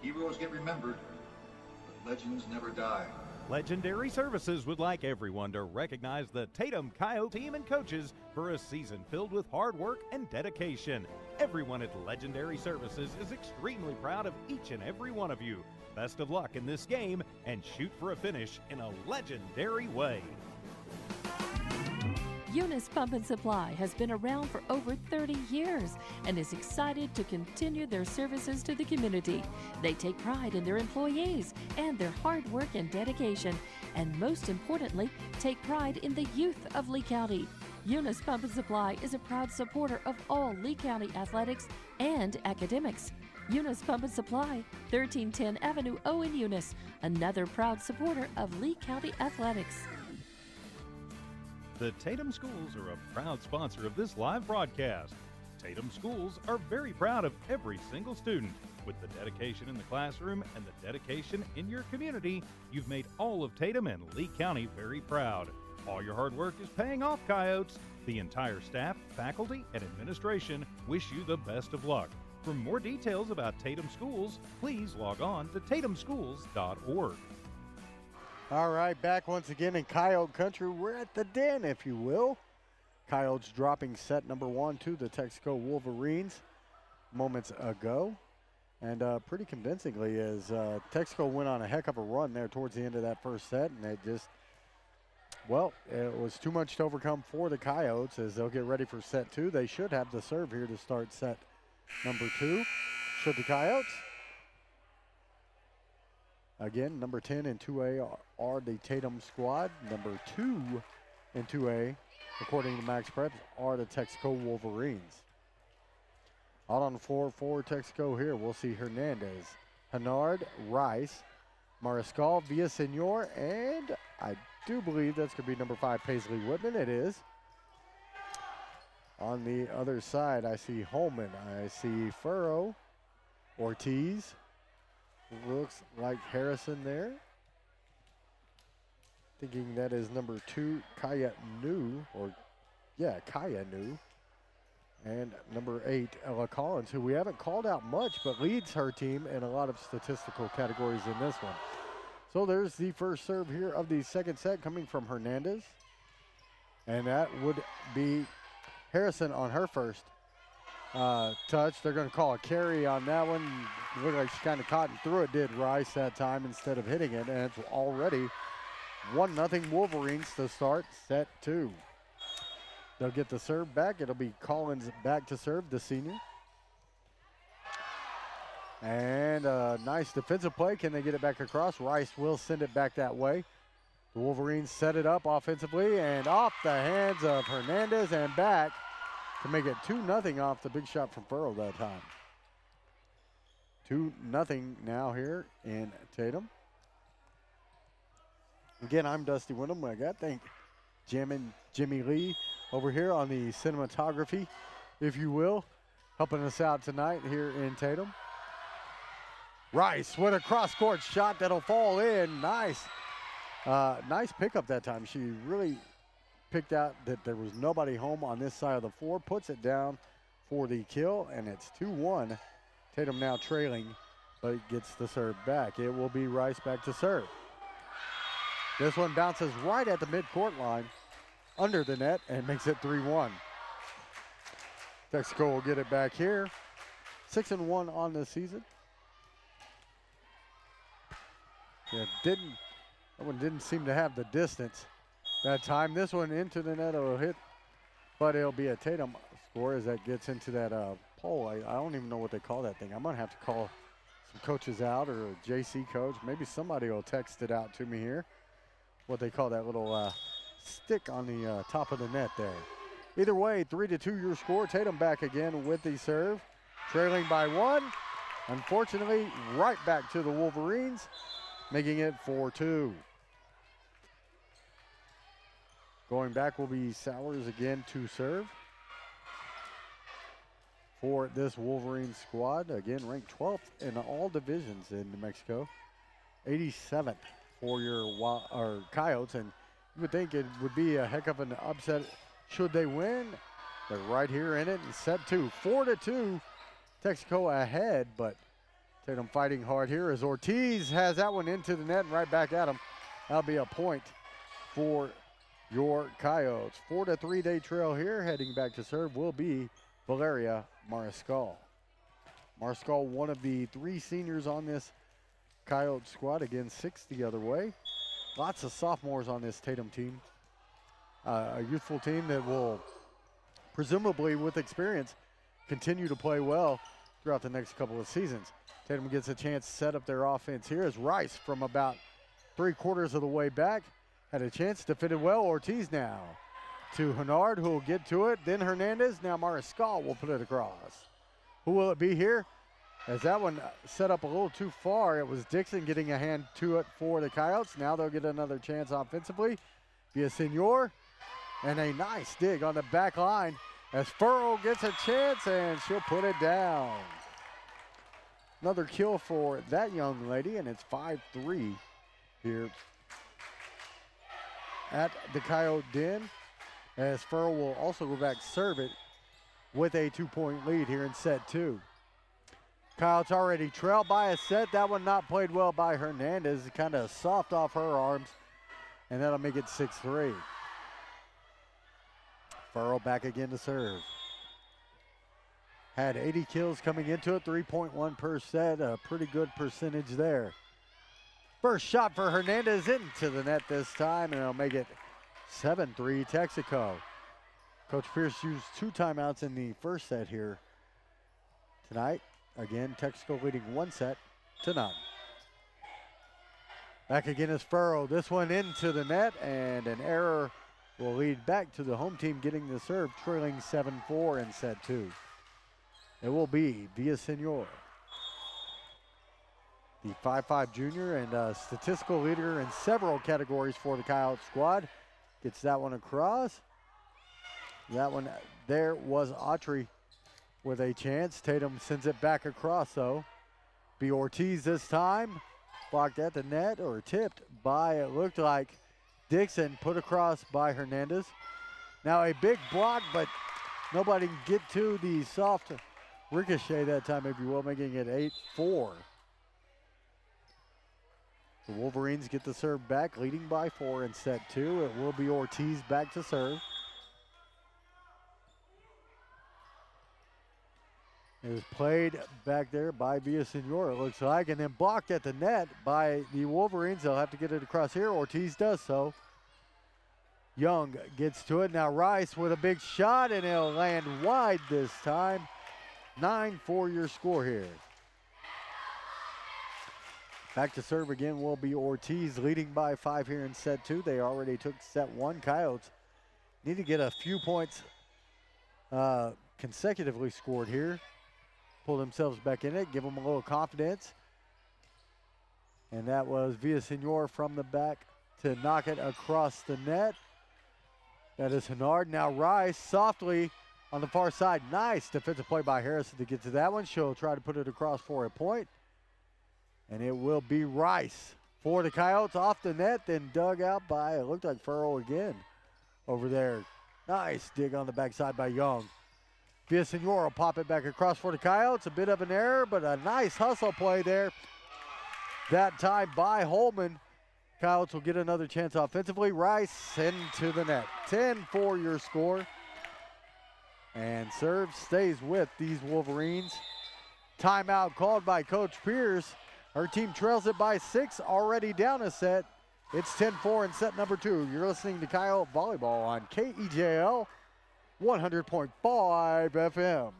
Heroes get remembered, but legends never die. Legendary Services would like everyone to recognize the Tatum Coyote team and coaches for a season filled with hard work and dedication. Everyone at Legendary Services is extremely proud of each and every one of you. Best of luck in this game and shoot for a finish in a legendary way. Eunice Pump and Supply has been around for over 30 years and is excited to continue their services to the community. They take pride in their employees and their hard work and dedication, and most importantly, take pride in the youth of Lee County. Eunice Pump and Supply is a proud supporter of all Lee County athletics and academics. Eunice Pump and Supply, 1310 Avenue O in Eunice, another proud supporter of Lee County athletics. The Tatum Schools are a proud sponsor of this live broadcast. Tatum Schools are very proud of every single student. With the dedication in the classroom and the dedication in your community, you've made all of Tatum and Lee County very proud. All your hard work is paying off, Coyotes. The entire staff, faculty, and administration wish you the best of luck. For more details about Tatum Schools, please log on to tatumschools.org. All right, back once again in Coyote country. We're at the den, if you will. Coyotes dropping set number 1 to the Texico Wolverines moments ago. And pretty convincingly, as Texico went on a heck of a run there towards the end of that first set. And it just, well, it was too much to overcome for the Coyotes as they'll get ready for set 2. They should have the serve here to start set number 2. Should the Coyotes. Again, number 10 and 2A are the Tatum squad. Number 2 and 2A, according to Max Preps, are the Texico Wolverines. Out on the floor for Texico here, we'll see Hernandez, Hennard, Rice, Mariscal, Villasenor, and I do believe that's going to be number 5, Paisley Whitman. It is. On the other side, I see Holman. I see Furrow, Ortiz. Looks like Harrison there. Thinking that is number 2, Kaya Nu, Kaya Nu. And number 8, Ella Collins, who we haven't called out much, but leads her team in a lot of statistical categories in this one. So there's the first serve here of the second set coming from Hernandez. And that would be Harrison on her first touch. They're going to call a carry on that one. Looked like she kind of caught and threw it, did Rice that time instead of hitting it. And it's already 1-0 Wolverines to start set 2. They'll get the serve back. It'll be Collins back to serve, the senior. And a nice defensive play. Can they get it back across? Rice will send it back that way. The Wolverines set it up offensively and off the hands of Hernandez and back to make it 2-0 off the big shot from Furrow that time. 2-0 now here in Tatum. Again, I'm Dusty Wyndham. I got to thank Jim and Jimmy Lee over here on the cinematography, if you will, helping us out tonight here in Tatum. Rice with a cross-court shot that'll fall in. Nice. Nice pickup that time. She really picked out that there was nobody home on this side of the floor, puts it down for the kill, and it's 2-1. Tatum now trailing, but gets the serve back. It will be Rice back to serve. This one bounces right at the midcourt line, under the net, and makes it 3-1. Texico will get it back here. 6-1 on the season. Yeah, that one didn't seem to have the distance that time. This one into the net will hit, but it'll be a Tatum score as that gets into that pole. I don't even know what they call that thing. I'm going to have to call some coaches out, or a JC coach. Maybe somebody will text it out to me here, what they call that little stick on the top of the net there. Either way, 3-2 your score. Tatum back again with the serve, trailing by 1. Unfortunately, right back to the Wolverines, making it 4-2. Going back will be Sowers again to serve for this Wolverine squad. Again, ranked 12th in all divisions in New Mexico. 87th for your Coyotes, and you would think it would be a heck of an upset should they win. They're right here in it in set 2. 4-2, Texico ahead, but Tatum fighting hard here as Ortiz has that one into the net and right back at him. That'll be a point for your Coyotes. 4-3 day trail here. Heading back to serve will be Valeria Mariscal. Mariscal, one of the 3 seniors on this Coyote squad. Again, 6 the other way. Lots of sophomores on this Tatum team. A youthful team that will, presumably with experience, continue to play well throughout the next couple of seasons. Tatum gets a chance to set up their offense here as Rice, from about 3/4 of the way back, had a chance, defended well. Ortiz now to Hernard, who will get to it. Then Hernandez. Now Mariscal will put it across. Who will it be here? As that one set up a little too far, it was Dixon getting a hand to it for the Coyotes. Now they'll get another chance offensively. Villasenor, and a nice dig on the back line as Furrow gets a chance, and she'll put it down. Another kill for that young lady, and it's 5-3 here at the Coyote Den, as Furrow will also go back serve it with a 2-point lead here in set 2. Coyotes already trailed by a set. That one not played well by Hernandez. Kind of soft off her arms, and that'll make it 6-3. Furrow back again to serve. Had 80 kills coming into it, 3.1 per set, a pretty good percentage there. First shot for Hernandez into the net this time, and it'll make it 7-3 Texico. Coach Pierce used 2 timeouts in the first set here tonight. Again, Texico leading 1-0. Back again is Furrow. This one into the net, and an error will lead back to the home team getting the serve, trailing 7-4 in set 2. It will be Villasenor, the 5'5" junior and statistical leader in several categories for the Coyote squad. Gets that one across. That one there was Autry with a chance. Tatum sends it back across, though. Be Ortiz this time. Blocked at the net, or tipped by, it looked like, Dixon, put across by Hernandez. Now a big block, but nobody can get to the soft ricochet that time, if you will, making it 8-4. The Wolverines get the serve back, leading by 4 in set 2. It will be Ortiz back to serve. It was played back there by Villasenor, it looks like, and then blocked at the net by the Wolverines. They'll have to get it across here. Ortiz does so. Young gets to it. Now Rice with a big shot, and it'll land wide this time. 9-4 your score here. Back to serve again will be Ortiz, leading by 5 here in set 2. They already took set 1. Coyotes need to get a few points consecutively scored here. Pull themselves back in it, give them a little confidence. And that was Villasenor from the back to knock it across the net. That is Hennard. Now Rice softly on the far side. Nice defensive play by Harrison to get to that one. She'll try to put it across for a point. And it will be Rice for the Coyotes off the net, then dug out by, it looked like Farrell again over there. Nice dig on the backside by Young. Villasenor will pop it back across for the Coyotes. A bit of an error, but a nice hustle play there. That time by Holman. Coyotes will get another chance offensively. Rice into the net. 10-4 your score. And serve stays with these Wolverines. Timeout called by Coach Pierce. Her team trails it by 6, already down a set. It's 10-4 in set number 2. You're listening to Coyote Volleyball on KEJL 100.5 FM.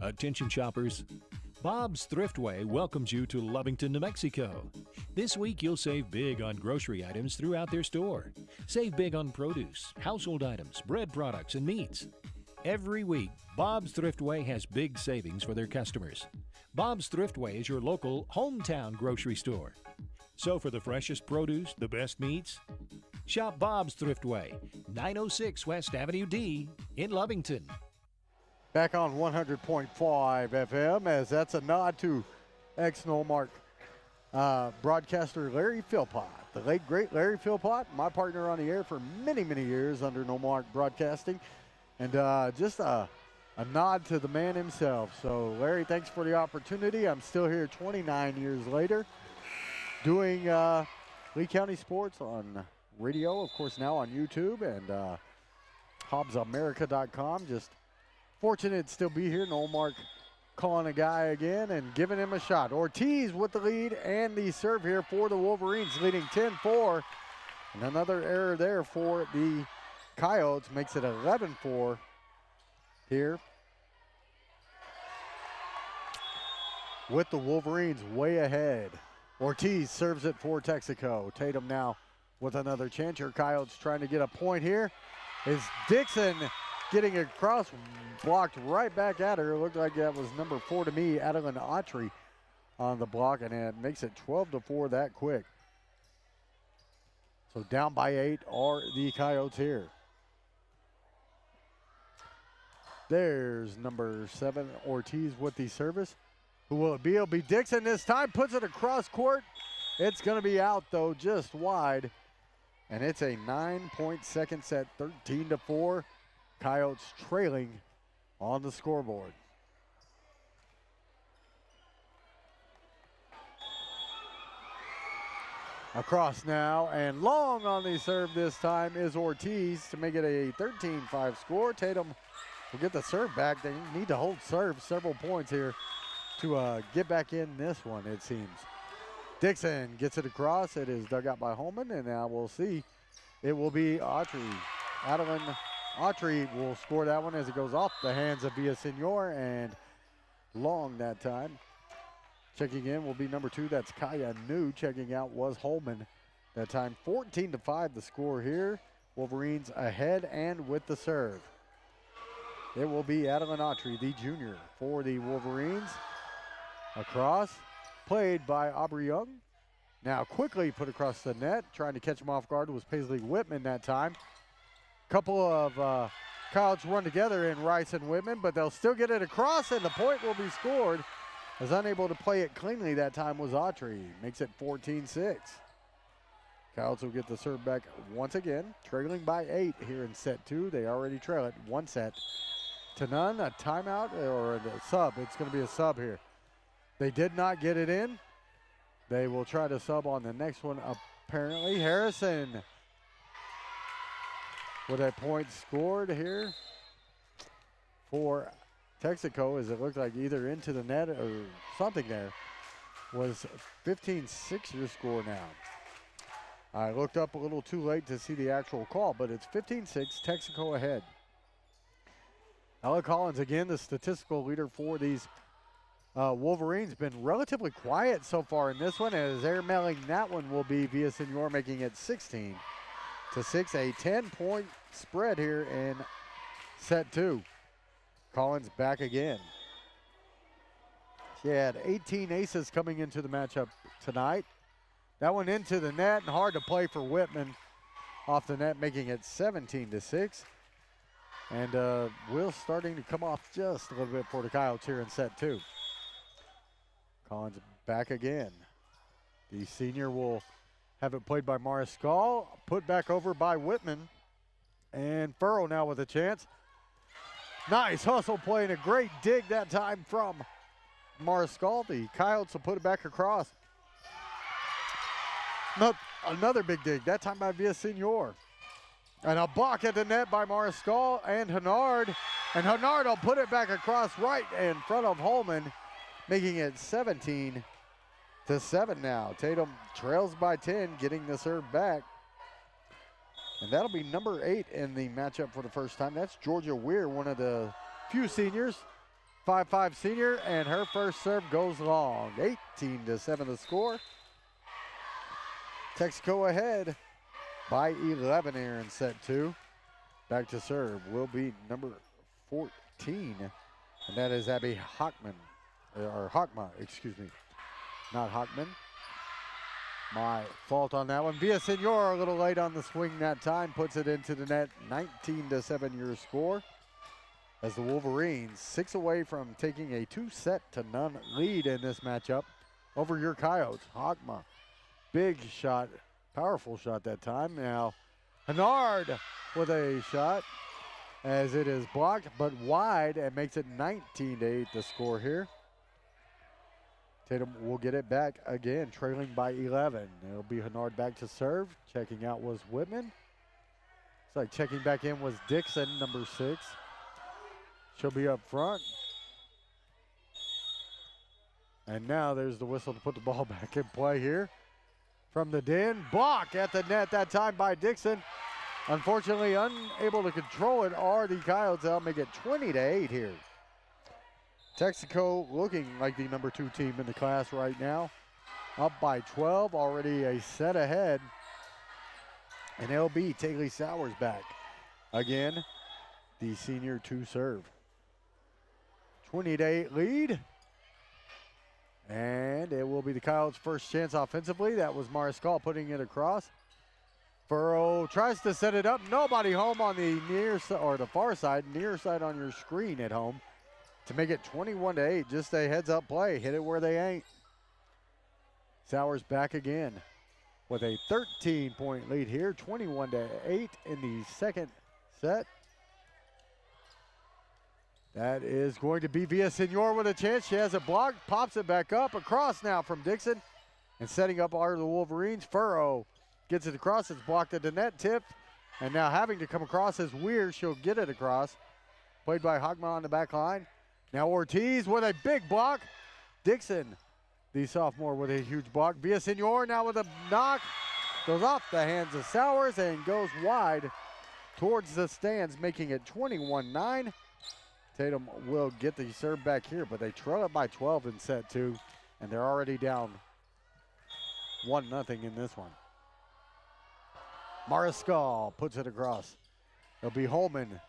Attention shoppers. Bob's Thriftway welcomes you to Lovington, New Mexico. This week you'll save big on grocery items throughout their store. Save big on produce, household items, bread products, and meats. Every week, Bob's Thriftway has big savings for their customers. Bob's Thriftway is your local hometown grocery store. So for the freshest produce, the best meats, shop Bob's Thriftway, 906 West Avenue D in Lovington. Back on 100.5 FM, as that's a nod to ex-Nomark broadcaster Larry Philpott. The late, great Larry Philpott, my partner on the air for many, many years under Nomark Broadcasting. And just a nod to the man himself. So, Larry, thanks for the opportunity. I'm still here 29 years later doing Lee County sports on radio, of course, now on YouTube and HobbsAmerica.com. Just fortunate to still be here. Noel Mark calling a guy again and giving him a shot. Ortiz with the lead and the serve here for the Wolverines, leading 10-4. And another error there for the Coyotes makes it 11-4 here. With the Wolverines way ahead. Ortiz serves it for Texico. Tatum now with another chance. Your Coyotes trying to get a point here. Is Dixon getting across, blocked right back at her. It looked like that was number 4 to me, Adeline Autry on the block, and it makes it 12-4 that quick. So down by 8 are the Coyotes here. There's number 7, Ortiz with the service. Who will it be? It'll be Dixon this time. Puts it across court. It's going to be out, though, just wide. And it's a 9-point second set, 13-4. Coyotes trailing on the scoreboard. Across now, and long on the serve this time is Ortiz to make it a 13-5 score. Tatum will get the serve back. They need to hold serve several points here to get back in this one, it seems. Dixon gets it across. It is dug out by Holman, and now we'll see. It will be Autry. Adeline Autry will score that one as it goes off the hands of Villasenor, and long that time. Checking in will be number 2. That's Kaya New. Checking out was Holman that time. 14-5 the score here. Wolverines ahead and with the serve. It will be Adeline Autry, the junior, for the Wolverines. Across, played by Aubrey Young. Now quickly put across the net. Trying to catch him off guard was Paisley Whitman that time. Couple of Coyotes run together in Rice and Whitman, but they'll still get it across, and the point will be scored. As unable to play it cleanly that time was Autry. Makes it 14-6. Coyotes will get the serve back once again, trailing by 8 here in set 2. They already trail it 1 set to none. A timeout or a sub. It's going to be a sub here. They did not get it in. They will try to sub on the next one apparently. Harrison with a point scored here for Texico, as it looked like either into the net or something there. Was 15-6 your score now. I looked up a little too late to see the actual call, but it's 15-6, Texico ahead. Ella Collins, again, the statistical leader for these Wolverines, been relatively quiet so far in this one, as airmailing that one will be Villasenor, making it 16-6, a 10-point spread here in set 2. Collins back again. She had 18 aces coming into the matchup tonight. That one into the net and hard to play for Whitman off the net, making it 17-6. And wheels starting to come off just a little bit for the Coyotes here in set 2. Collins back again. The senior will have it played by Mariscal, put back over by Whitman. And Furrow now with a chance. Nice hustle play and a great dig that time from Mariscal. The Coyotes will put it back across. Another big dig, that time by Villasenor. And a block at the net by Mariscal and Hennard. And Hennard will put it back across right in front of Holman, making it 17-7 now. Tatum trails by 10, getting the serve back. And that'll be number 8 in the matchup for the first time. That's Georgia Weir, one of the few seniors. 5'5" senior, and her first serve goes long. 18-7 the score. Texico ahead by 11 here in set 2. Back to serve will be number 14, and that is Abby Hockman, or Hockma, excuse me. Not Hockman. My fault on that one. Villasenor a little late on the swing that time, puts it into the net. 19-7 your score. As the Wolverines 6 away from taking a 2-0 lead in this matchup over your Coyotes. Hockma, big shot, powerful shot that time. Now Hennard with a shot as it is blocked but wide and makes it 19-8 the score here. Tatum will get it back again, trailing by 11. It'll be Hennard back to serve. Checking out was Whitman. Looks like checking back in was Dixon, number 6. She'll be up front. And now there's the whistle to put the ball back in play here. From the den, block at the net that time by Dixon. Unfortunately, unable to control it are the Coyotes. They'll make it 20-8 here. Texico looking like the number 2 team in the class right now. Up by 12, already a set ahead. And LB, Taylor Sowers back. Again, the senior to serve. 20-8 lead. And it will be the Coyotes' first chance offensively. That was Mariscal putting it across. Furrow tries to set it up. Nobody home on the near or the far side, near side on your screen at home to make it 21-8. Just a heads up play. Hit it where they ain't. Sowers back again with a 13-point lead here. 21-8 in the second set. That is going to be Villasenor with a chance. She has it blocked, pops it back up, across now from Dixon. And setting up are the Wolverines. Furrow gets it across, it's blocked at the net, tip. And now having to come across is Weir. She'll get it across. Played by Hogma on the back line. Now Ortiz with a big block. Dixon, the sophomore, with a huge block. Villasenor now with a knock. Goes off the hands of Sowers and goes wide towards the stands, making it 21-9. Tatum will get the serve back here, but they trail it by 12 in set 2, and they're already down 1-0 in this one. Mariscal puts it across. It'll be Holman.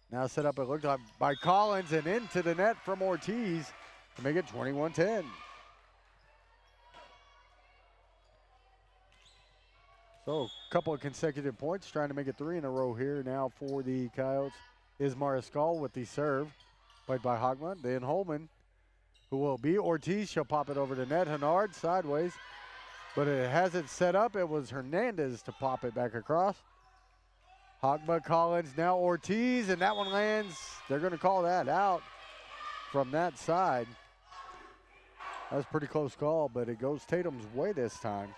Now set up, it looked like, by Collins, and into the net from Ortiz to make it 21-10. So a couple of consecutive points, trying to make it 3 in a row here now for the Coyotes. Is Mariscal with the serve, played by Hogman. Then Holman, who will be Ortiz. She'll pop it over to net. Hennard sideways, but it has it set up. It was Hernandez to pop it back across. Hogma, Collins, now Ortiz, and that one lands. They're going to call that out from that side. That was a pretty close call, but it goes Tatum's way this time.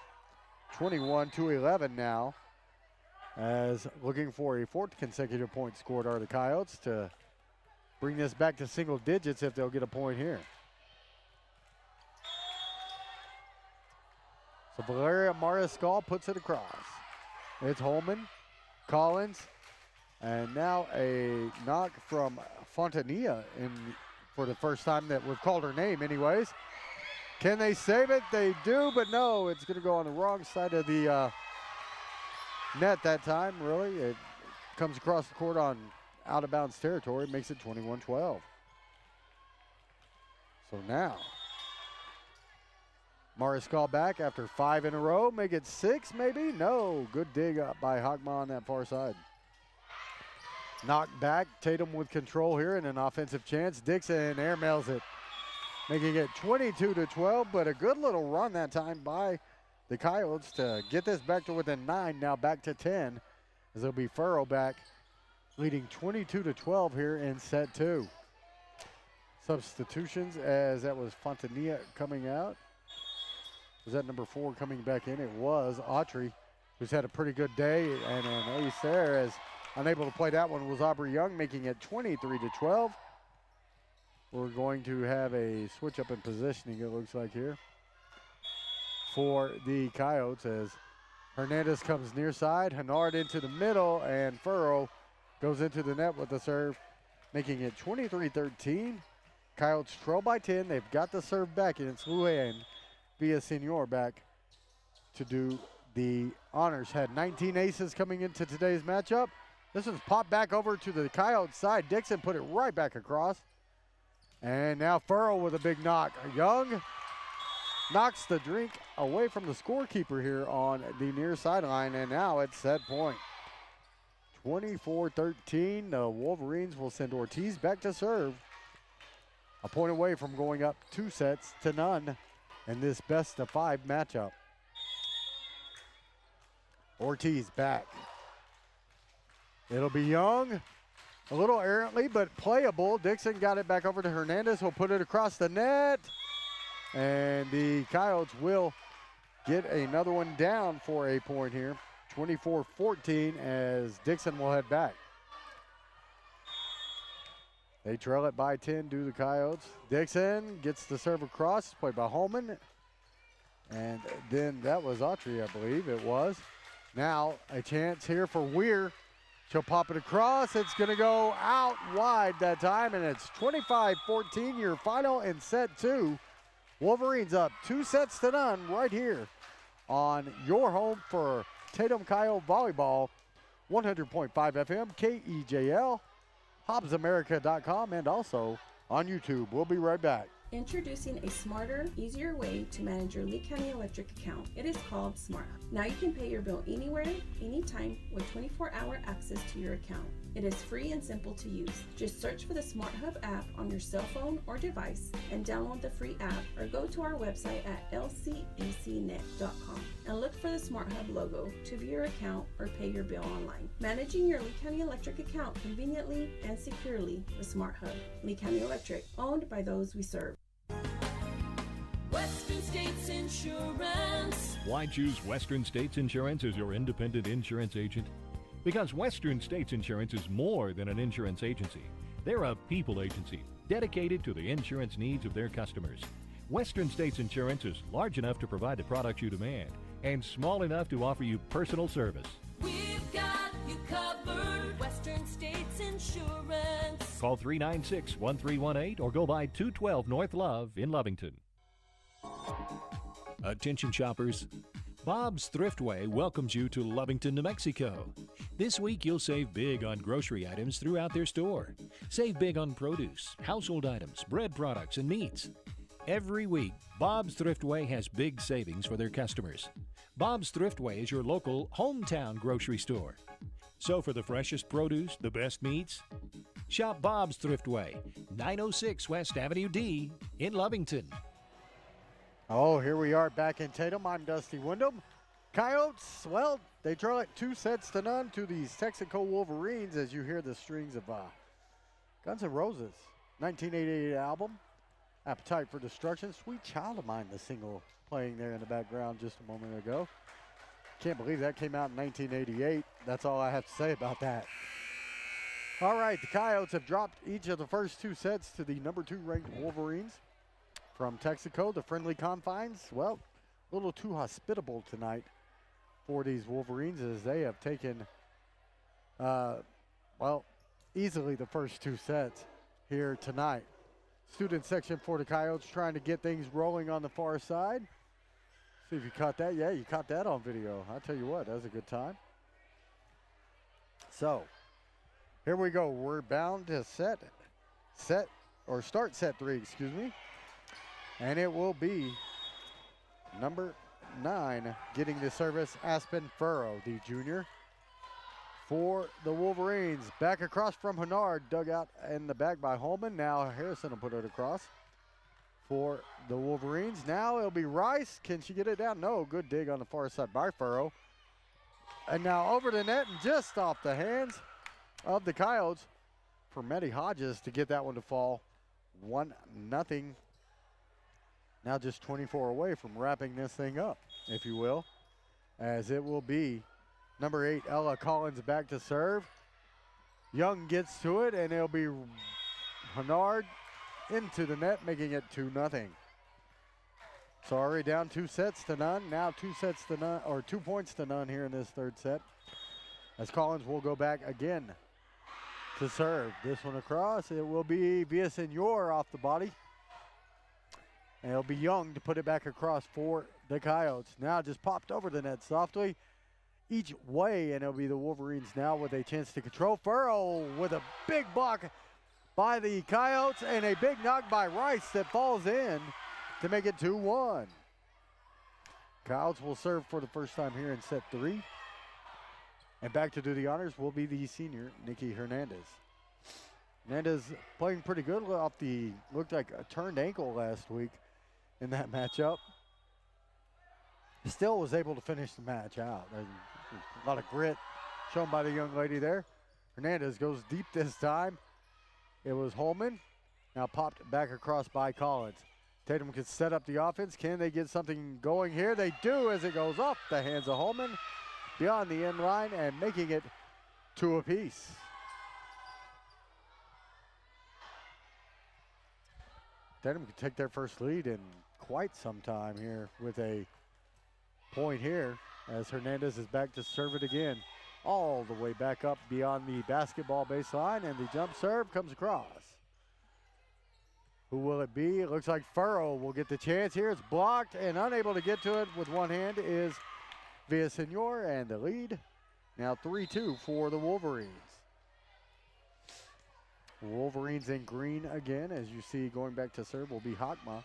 21-11 now. As looking for a 4th consecutive point scored are the Coyotes to bring this back to single digits if they'll get a point here. So Valeria Mariscal puts it across. It's Holman, Collins, and now a knock from Fontanilla for the first time that we've called her name anyways. Can they save it? They do, but no, it's going to go on the wrong side of the net that time, really. It comes across the court on out-of-bounds territory, makes it 21-12. So now, Mariscal back after 5 in a row. Make it 6 maybe? No. Good dig up by Hagma on that far side. Knocked back. Tatum with control here and an offensive chance. Dixon airmails it, making it 22-12, but a good little run that time by the Coyotes to get this back to within 9, now back to 10, as it'll be Furrow back, leading 22-12 here in set 2. Substitutions, as that was Fontanilla coming out. Was that number 4 coming back in? It was Autry, who's had a pretty good day, and an ace there, as unable to play that one was Aubrey Young, making it 23-12. We're going to have a switch up in positioning, it looks like here, for the Coyotes, as Hernandez comes near side, Hennard into the middle, and Furrow goes into the net with the serve, making it 23-13. Coyotes trail by 10. They've got the serve back, and it's Luan Villasenor back to do the honors. Had 19 aces coming into today's matchup. This one's popped back over to the Coyotes side. Dixon put it right back across. And now Furrow with a big knock. Young knocks the drink away from the scorekeeper here on the near sideline, and now it's set point. 24-13. The Wolverines will send Ortiz back to serve. A point away from going up 2-0 in this best-of-5 matchup. Ortiz back. It'll be Young. A little errantly, but playable. Dixon got it back over to Hernandez. He'll put it across the net. And the Coyotes will get another one down for a point here. 24-14 as Dixon will head back. They trail it by 10, do the Coyotes. Dixon gets the serve across, played by Holman. And then that was Autry, I believe it was. Now a chance here for Weir. She'll pop it across. It's going to go out wide that time, and it's 25-14, your final in set 2. Wolverines up 2-0 right here on your home for Tatum Coyote Volleyball, 100.5 FM, KEJL, HobbsAmerica.com, and also on YouTube. We'll be right back. Introducing a smarter, easier way to manage your Lee County Electric account. It is called Smart Hub. Now you can pay your bill anywhere, anytime, with 24-hour access to your account. It is free and simple to use. Just search for the Smart Hub app on your cell phone or device and download the free app, or go to our website at lcecnet.com and look for the Smart Hub logo to view your account or pay your bill online. Managing your Lee County Electric account conveniently and securely with Smart Hub. Lee County Electric, owned by those we serve. Western States Insurance. Why choose Western States Insurance as your independent insurance agent? Because Western States Insurance is more than an insurance agency. They're a people agency dedicated to the insurance needs of their customers. Western States Insurance is large enough to provide the products you demand and small enough to offer you personal service. We've got you covered. Western States Insurance. Call 396-1318 or go by 212 North Love in Lovington. Attention shoppers, Bob's Thriftway welcomes you to Lovington, New Mexico. This week you'll save big on grocery items throughout their store. Save big on produce, household items, bread products, and meats. Every week, Bob's Thriftway has big savings for their customers. Bob's Thriftway is your local hometown grocery store. So for the freshest produce, the best meats, shop Bob's Thriftway, 906 West Avenue D in Lovington. Oh, here we are back in Tatum. I'm Dusty Wyndham. Coyotes, well, they trail it 2-0 to these Texico Wolverines, as you hear the strings of Guns N' Roses 1988 album, Appetite for Destruction. Sweet Child of Mine, the single playing there in the background just a moment ago. Can't believe that came out in 1988. That's all I have to say about that. All right, the Coyotes have dropped each of the first 2 sets to the number 2 ranked Wolverines from Texico. The friendly confines, well, a little too hospitable tonight for these Wolverines, as they have taken, well, easily the first 2 sets here tonight. Student section for the Coyotes trying to get things rolling on the far side. See if you caught that. Yeah, you caught that on video. I'll tell you what, that was a good time. So, here we go. We're bound to start set 3, excuse me. And it will be Number 9 getting the service, Aspen Furrow, the junior. For the Wolverines, back across from Hennard, dug out in the back by Holman. Now Harrison will put it across for the Wolverines. Now it'll be Rice. Can she get it down? No, good dig on the far side by Furrow. And now over the net and just off the hands of the Coyotes for Maddie Hodges to get that one to fall. 1-0. Now just 24 away from wrapping this thing up, if you will, as it will be number 8, Ella Collins back to serve. Young gets to it, and it'll be Hennard into the net, making it 2-0. So already down 2-0. Now 2 points to none here in this third set. As Collins will go back again to serve. This one across, it will be Villasenor off the body. And it'll be Young to put it back across for the Coyotes. Now just popped over the net softly each way, and it'll be the Wolverines now with a chance to control. Furrow with a big block by the Coyotes and a big knock by Rice that falls in to make it 2-1. Coyotes will serve for the first time here in set 3. And back to do the honors will be the senior, Nikki Hernandez. Hernandez playing pretty good off the, looked like a turned ankle last week in that matchup. Still was able to finish the match out. A lot of grit shown by the young lady there. Hernandez goes deep this time. It was Holman. Now popped back across by Collins. Tatum can set up the offense. Can they get something going here? They do, as it goes off the hands of Holman beyond the end line and making it 2 apiece. Tatum can take their first lead in quite some time here with a point here as Hernandez is back to serve it again. All the way back up beyond the basketball baseline, and the jump serve comes across. Who will it be? It looks like Furrow will get the chance here. It's blocked and unable to get to it with one hand is Villasenor, and the lead now 3-2 for the Wolverines. Wolverines in green again, as you see going back to serve will be Hakma.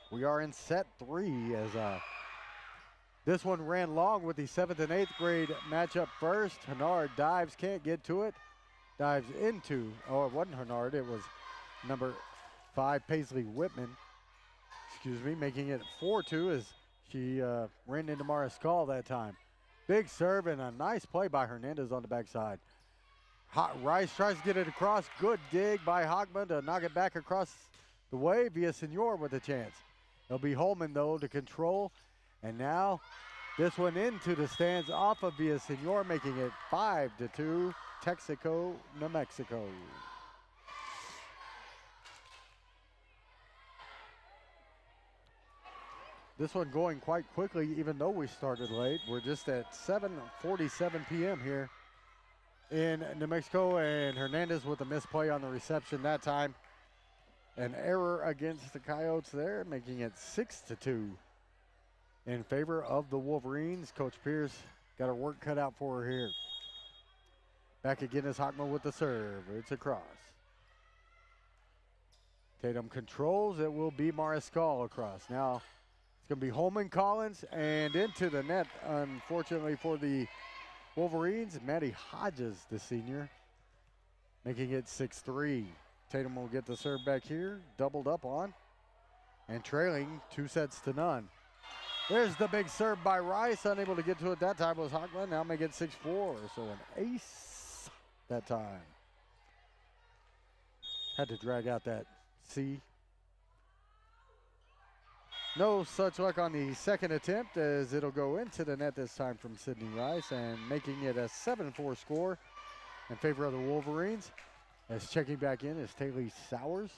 We are in set 3 as this one ran long with the 7th and 8th grade matchup first. Hennard dives, can't get to it. Dives into, oh, it wasn't Hennard, it was number 5, Paisley Whitman. Excuse me, making it 4-2 as she ran into Mariscal that time. Big serve and a nice play by Hernandez on the backside. Rice tries to get it across. Good dig by Hockman to knock it back across the way. Villasenor with a chance. It'll be Holman, though, to control. And now this one into the stands off of Villasenor, making it 5-2, Texico, New Mexico. This one going quite quickly, even though we started late. We're just at 7:47 p.m. here in New Mexico, and Hernandez with a misplay on the reception that time. An error against the Coyotes there, making it 6-2 in favor of the Wolverines. Coach Pierce got her work cut out for her here. Back again is Hockman with the serve. It's across. Tatum controls. It will be Mariscal across. Now it's going to be Holman, Collins, and into the net, unfortunately for the Wolverines. Maddie Hodges, the senior, making it 6-3. Tatum will get the serve back here, doubled up on, and trailing 2-0. There's the big serve by Rice, unable to get to it that time was Hockman. Now make it 6-4, so an ace that time. Had to drag out that C. No such luck on the second attempt as it'll go into the net this time from Sydney Rice and making it a 7-4 score in favor of the Wolverines. As checking back in is Taylor Sowers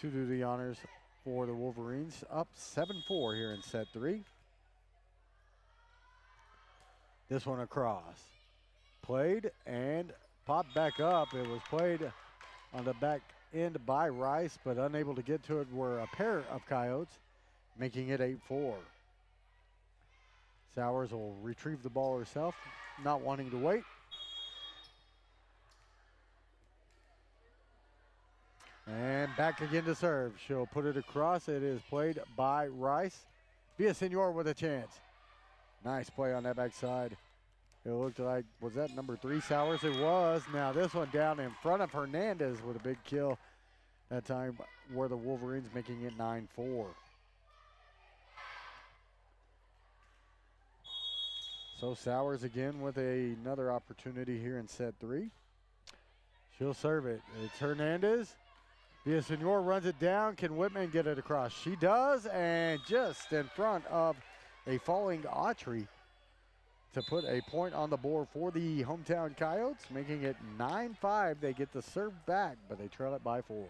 to do the honors for the Wolverines. Up 7-4 here in set 3. This one across. Played and popped back up. It was played on the back end by Rice, but unable to get to it were a pair of Coyotes, making it 8-4. Sowers will retrieve the ball herself, not wanting to wait. And back again to serve. She'll put it across. It is played by Rice. Villasenor with a chance. Nice play on that backside. It looked like, was that number 3 Sowers? It was. Now this one down in front of Hernandez with a big kill. That time were the Wolverines, making it 9-4. So Sowers again with another opportunity here in set 3. She'll serve it. It's Hernandez. Villasenor runs it down. Can Whitman get it across? She does, and just in front of a falling Autry to put a point on the board for the hometown Coyotes, making it 9-5. They get the serve back, but they trail it by 4.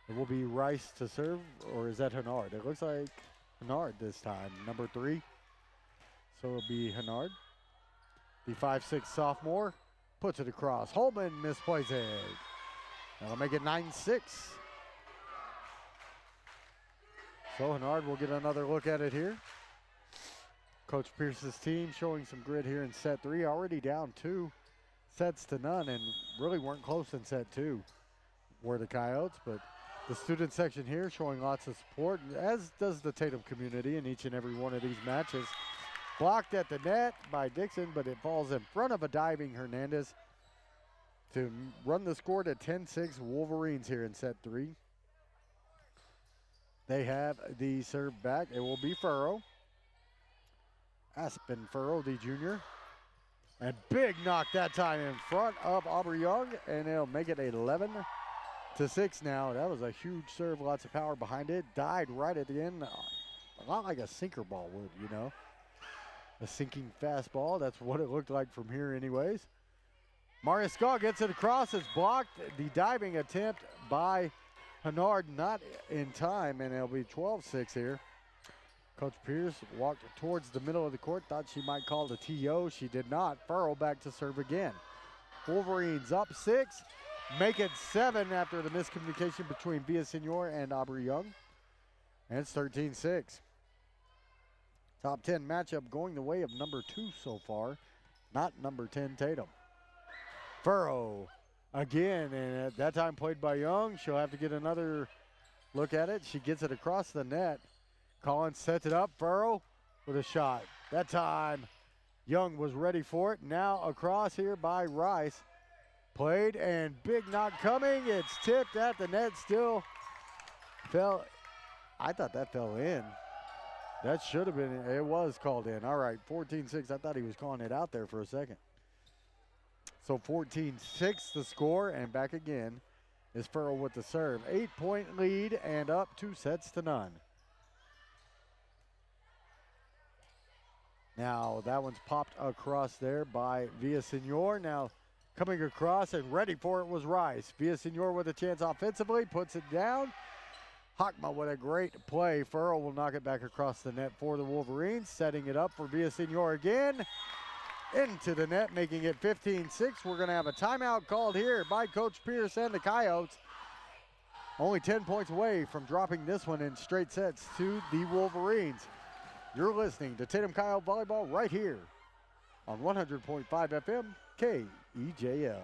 It will be Rice to serve, or is that Hennard? It looks like Hennard this time, number 3. So it'll be Hennard. The 5'6" sophomore puts it across. Holman misplays it. That'll make it 9-6. So Hennard will get another look at it here. Coach Pierce's team showing some grit here in set 3. Already down 2 sets to none, and really weren't close in set 2 were the Coyotes, but the student section here showing lots of support, as does the Tatum community in each and every one of these matches. Blocked at the net by Dixon, but it falls in front of a diving Hernandez to run the score to 10-6 Wolverines here in set 3. They have the serve back. It will be Furrow. Aspen Furrow, the junior. And big knock that time in front of Aubrey Young, and it'll make it 11-6 now. That was a huge serve, lots of power behind it. Died right at the end. A lot like a sinker ball would, you know. A sinking fastball. That's what it looked like from here anyways. Maria Skaw gets it across. It's blocked. The diving attempt by Hennard not in time, and it'll be 12-6 here. Coach Pierce walked towards the middle of the court. Thought she might call the TO. She did not. Furrow back to serve again. Wolverines up 6. Make it 7 after the miscommunication between Villasenor and Aubrey Young. And it's 13-6. Top 10 matchup going the way of number 2 so far, not number 10 Tatum. Furrow again, and at that time played by Young. She'll have to get another look at it. She gets it across the net. Collins sets it up. Furrow with a shot. That time Young was ready for it. Now across here by Rice. Played, and big knock coming. It's tipped at the net. Still fell. I thought that fell in. That should have been, it was called in. All right, 14-6. I thought he was calling it out there for a second. So 14-6 the score, and back again is Furrow with the serve. 8-point lead and up 2 sets to none. Now that one's popped across there by Villasenor. Now coming across and ready for it was Rice. Villasenor with a chance offensively, puts it down. Hockma with a great play. Furrow will knock it back across the net for the Wolverines. Setting it up for Villasenor again. Into the net, making it 15-6. We're going to have a timeout called here by Coach Pierce and the Coyotes. Only 10 points away from dropping this one in straight sets to the Wolverines. You're listening to Tatum Coyote Volleyball right here on 100.5 FM KEJL.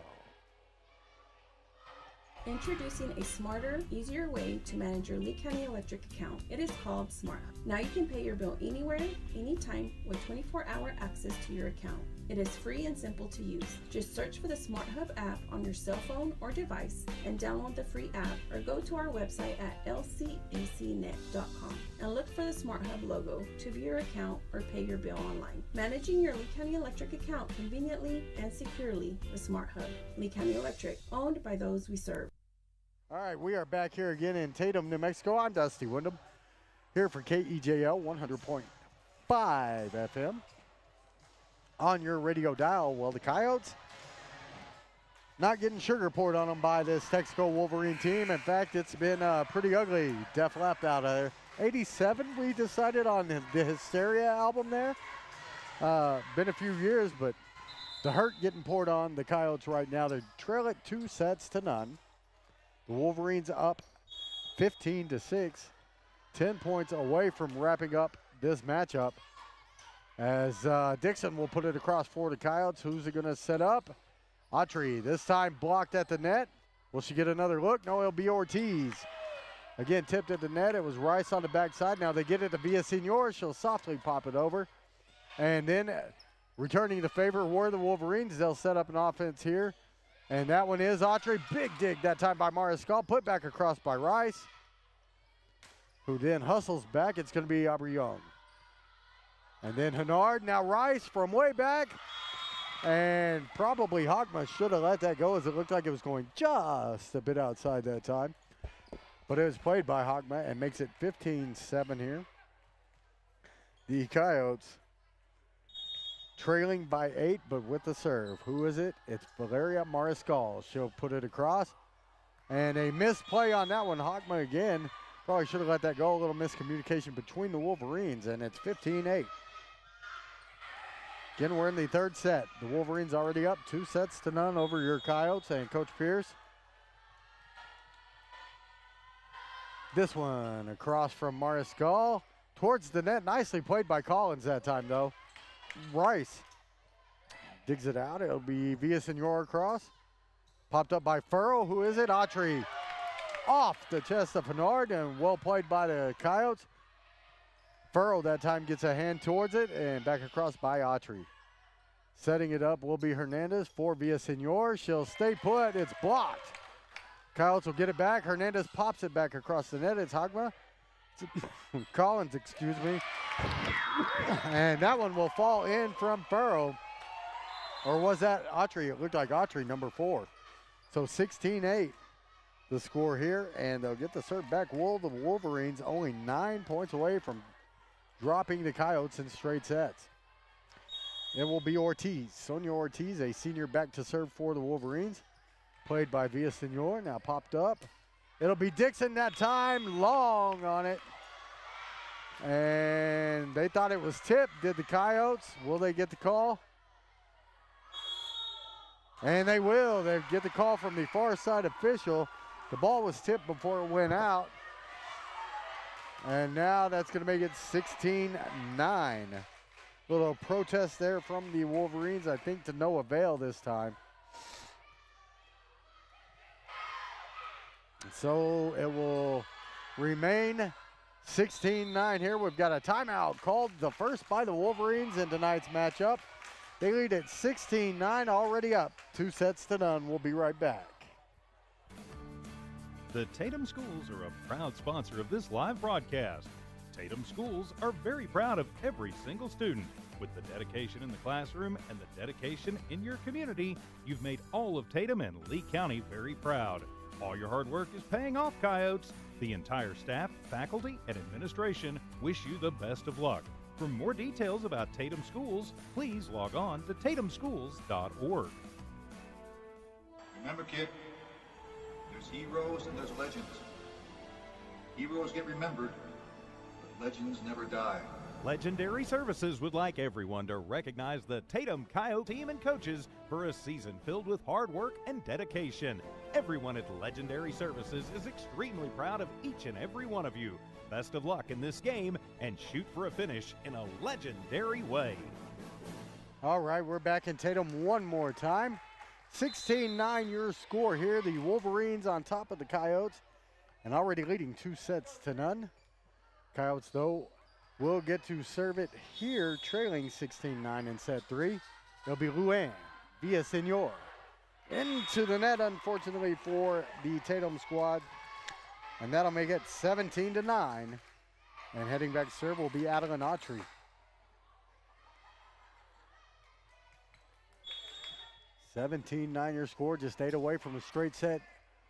Introducing a smarter, easier way to manage your Lee County Electric account. It is called Smart Hub. Now you can pay your bill anywhere, anytime, with 24-hour access to your account. It is free and simple to use. Just search for the Smart Hub app on your cell phone or device and download the free app, or go to our website at lcecnet.com and look for the Smart Hub logo to view your account or pay your bill online. Managing your Lee County Electric account conveniently and securely with Smart Hub. Lee County Electric, owned by those we serve. All right, we are back here again in Tatum, New Mexico. I'm Dusty Wyndham here for KEJL 100.5 FM. On your radio dial, well, the Coyotes not getting sugar poured on them by this Texico Wolverine team. In fact, it's been pretty ugly. Def left out of there. 87, we decided on the Hysteria album there. Been a few years, but the hurt getting poured on the Coyotes right now. They trail it 2 sets to none. The Wolverines up 15-6. 10 points away from wrapping up this matchup. As Dixon will put it across for the Coyotes. Who's it going to set up? Autry, this time blocked at the net. Will she get another look? No, it'll be Ortiz. Again, tipped at the net. It was Rice on the backside. Now they get it to Villasenor. She'll softly pop it over. And then returning the favor were the Wolverines. They'll set up an offense here. And that one is Autry. Big dig that time by Mariscal. Put back across by Rice, who then hustles back. It's going to be Aubrey Young. And then Hennard. Now Rice from way back. And probably Hogma should have let that go, as it looked like it was going just a bit outside that time. But it was played by Hogma and makes it 15-7 here. The Coyotes trailing by 8, but with the serve. Who is it? It's Valeria Mariscal. She'll put it across. And a missed play on that one. Hogma again. Probably should have let that go. A little miscommunication between the Wolverines, and it's 15-8. Again, we're in the third set. The Wolverines already up 2-0 over your Coyotes and Coach Pierce. This one across from Mariscal towards the net. Nicely played by Collins that time, though. Rice digs it out. It'll be Villasenor across. Popped up by Furrow. Who is it? Autry off the chest of Hennard, and well played by the Coyotes. Furrow that time gets a hand towards it, and back across by Autry. Setting it up will be Hernandez for Villasenor. She'll stay put. It's blocked. Coyotes will get it back. Hernandez pops it back across the net. It's Hogma. Collins, excuse me. And that one will fall in from Furrow. Or was that Autry? It looked like Autry, number 4. So 16-8 the score here, and they'll get the serve back. The Wolverines only 9 points away from dropping the Coyotes in straight sets. It will be Ortiz. Sonia Ortiz, a senior, back to serve for the Wolverines. Played by Villasenor, now popped up. It'll be Dixon that time, long on it. And they thought it was tipped, did the Coyotes. Will they get the call? And they will. They get the call from the far side official. The ball was tipped before it went out. And now that's going to make it 16-9. Little protest there from the Wolverines, I think to no avail this time. So it will remain 16-9 here. We've got a timeout called, the first by the Wolverines in tonight's matchup. They lead at 16-9, already up 2-0. We'll be right back. The Tatum Schools are a proud sponsor of this live broadcast. Tatum Schools are very proud of every single student. With the dedication in the classroom and the dedication in your community, you've made all of Tatum and Lee County very proud. All your hard work is paying off, Coyotes. The entire staff, faculty, and administration wish you the best of luck. For more details about Tatum Schools, please log on to tatumschools.org. Remember, kid, there's heroes and there's legends. Heroes get remembered, but legends never die. Legendary Services would like everyone to recognize the Tatum Coyote team and coaches for a season filled with hard work and dedication. Everyone at Legendary Services is extremely proud of each and every one of you. Best of luck in this game, and shoot for a finish in a legendary way. All right, we're back in Tatum one more time. 16-9 your score here. The Wolverines on top of the Coyotes and already leading 2-0. Coyotes, though, will get to serve it here, trailing 16-9 in set 3. It'll be Luann Villasenor. Into the net, unfortunately, for the Tatum squad. And that'll make it 17-9. And heading back to serve will be Adeline Autry. 17-9 your score, just 8 away from a straight set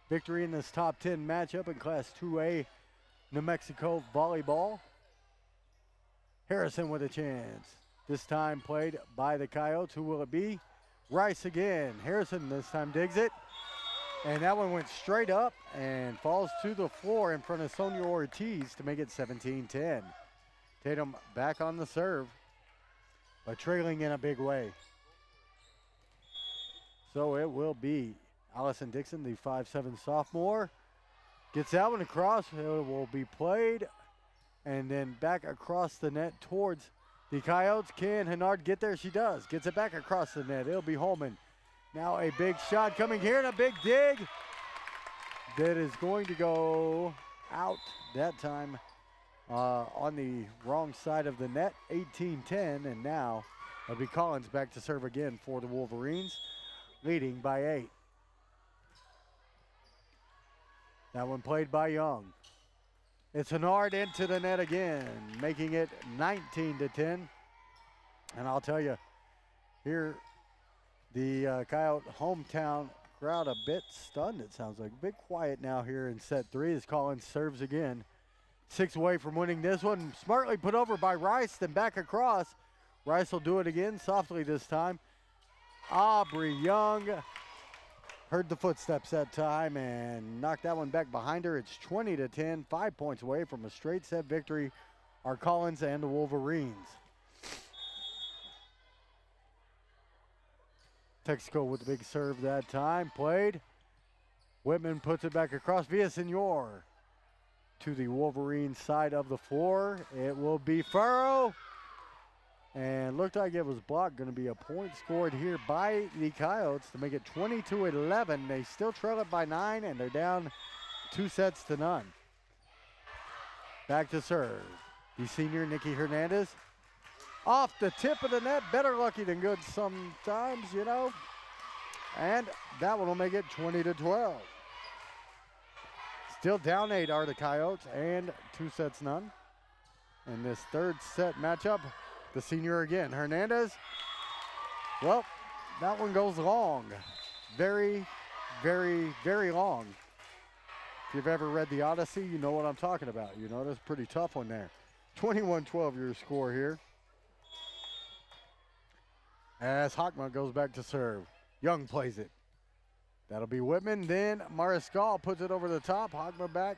victory in this top 10 matchup in Class 2A New Mexico Volleyball. Harrison with a chance. This time played by the Coyotes. Who will it be? Rice again. Harrison this time digs it. And that one went straight up and falls to the floor in front of Sonia Ortiz to make it 17-10. Tatum back on the serve, but trailing in a big way. So it will be Allison Dixon, the 5'7" sophomore. Gets that one across. It will be played. And then back across the net towards the Coyotes. Can Hennard get there? She does. Gets it back across the net. It'll be Holman. Now a big shot coming here and a big dig. that is going to go out that time on the wrong side of the net, 18-10, and now it'll be Collins back to serve again for the Wolverines, leading by 8. That one played by Young. It's Hennard into the net again, making it 19-10. And I'll tell you, here the Coyote hometown crowd a bit stunned, it sounds like. A bit quiet now here in set 3 as Collins serves again. 6 away from winning this one. Smartly put over by Rice, then back across. Rice will do it again, softly this time. Aubrey Young heard the footsteps that time and knocked that one back behind her. It's 20-10, 5 points away from a straight set victory are Collins and the Wolverines. Texico with the big serve that time, played. Whitman puts it back across. Villasenor to the Wolverine side of the floor. It will be Furrow. And looked like it was blocked. Going to be a point scored here by the Coyotes to make it 22-11. They still trail it by 9, and they're down 2-0. Back to serve. The senior, Nikki Hernandez. Off the tip of the net. Better lucky than good sometimes, you know. And that one will make it 20-12. Still down 8 are the Coyotes, and 2-0. In this third set matchup, the senior again, Hernandez. Well, that one goes long. Very, very, very long. If you've ever read the Odyssey, you know what I'm talking about. You know, that's a pretty tough one there. 21-12 your score here. As Hockman goes back to serve. Young plays it. That'll be Whitman. Then Mariscal puts it over the top. Hockman back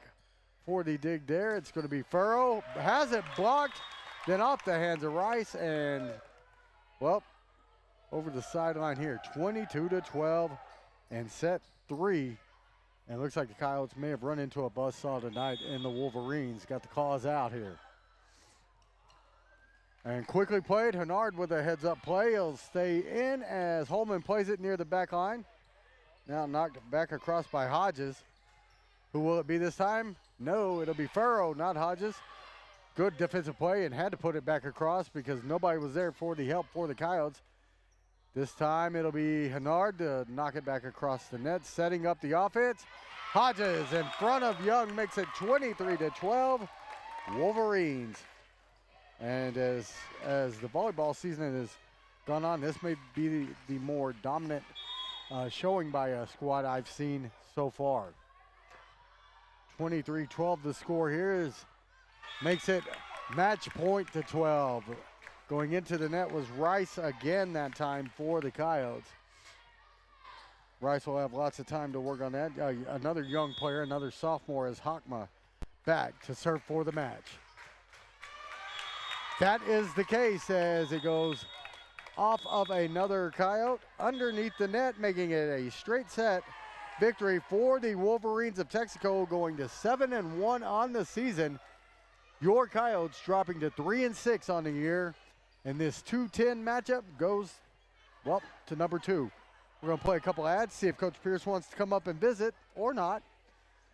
for the dig there. It's going to be Furrow. Has it blocked. Then off the hands of Rice. And, well, over the sideline here. 22-12 and set 3. And it looks like the Coyotes may have run into a buzzsaw tonight, and the Wolverines got the cause out here. And quickly played. Hennard with a heads-up play. He'll stay in as Holman plays it near the back line. Now knocked back across by Hodges. Who will it be this time? No, it'll be Furrow, not Hodges. Good defensive play and had to put it back across because nobody was there for the help for the Coyotes. This time it'll be Hennard to knock it back across the net, setting up the offense. Hodges in front of Young makes it 23-12. Wolverines. And as the volleyball season has gone on, this may be the more dominant showing by a squad I've seen so far. 23-12 the score here makes it match point to 12. Going into the net was Rice again that time for the Coyotes. Rice will have lots of time to work on that. Another young player, another sophomore is Hockma back to serve for the match. That is the case as it goes off of another Coyote underneath the net, making it a straight set victory for the Wolverines of Texico, going to 7-1 on the season. Your Coyotes dropping to 3-6 on the year. And this 2-10 matchup goes, well, to number 2. We're going to play a couple ads, see if Coach Pierce wants to come up and visit or not,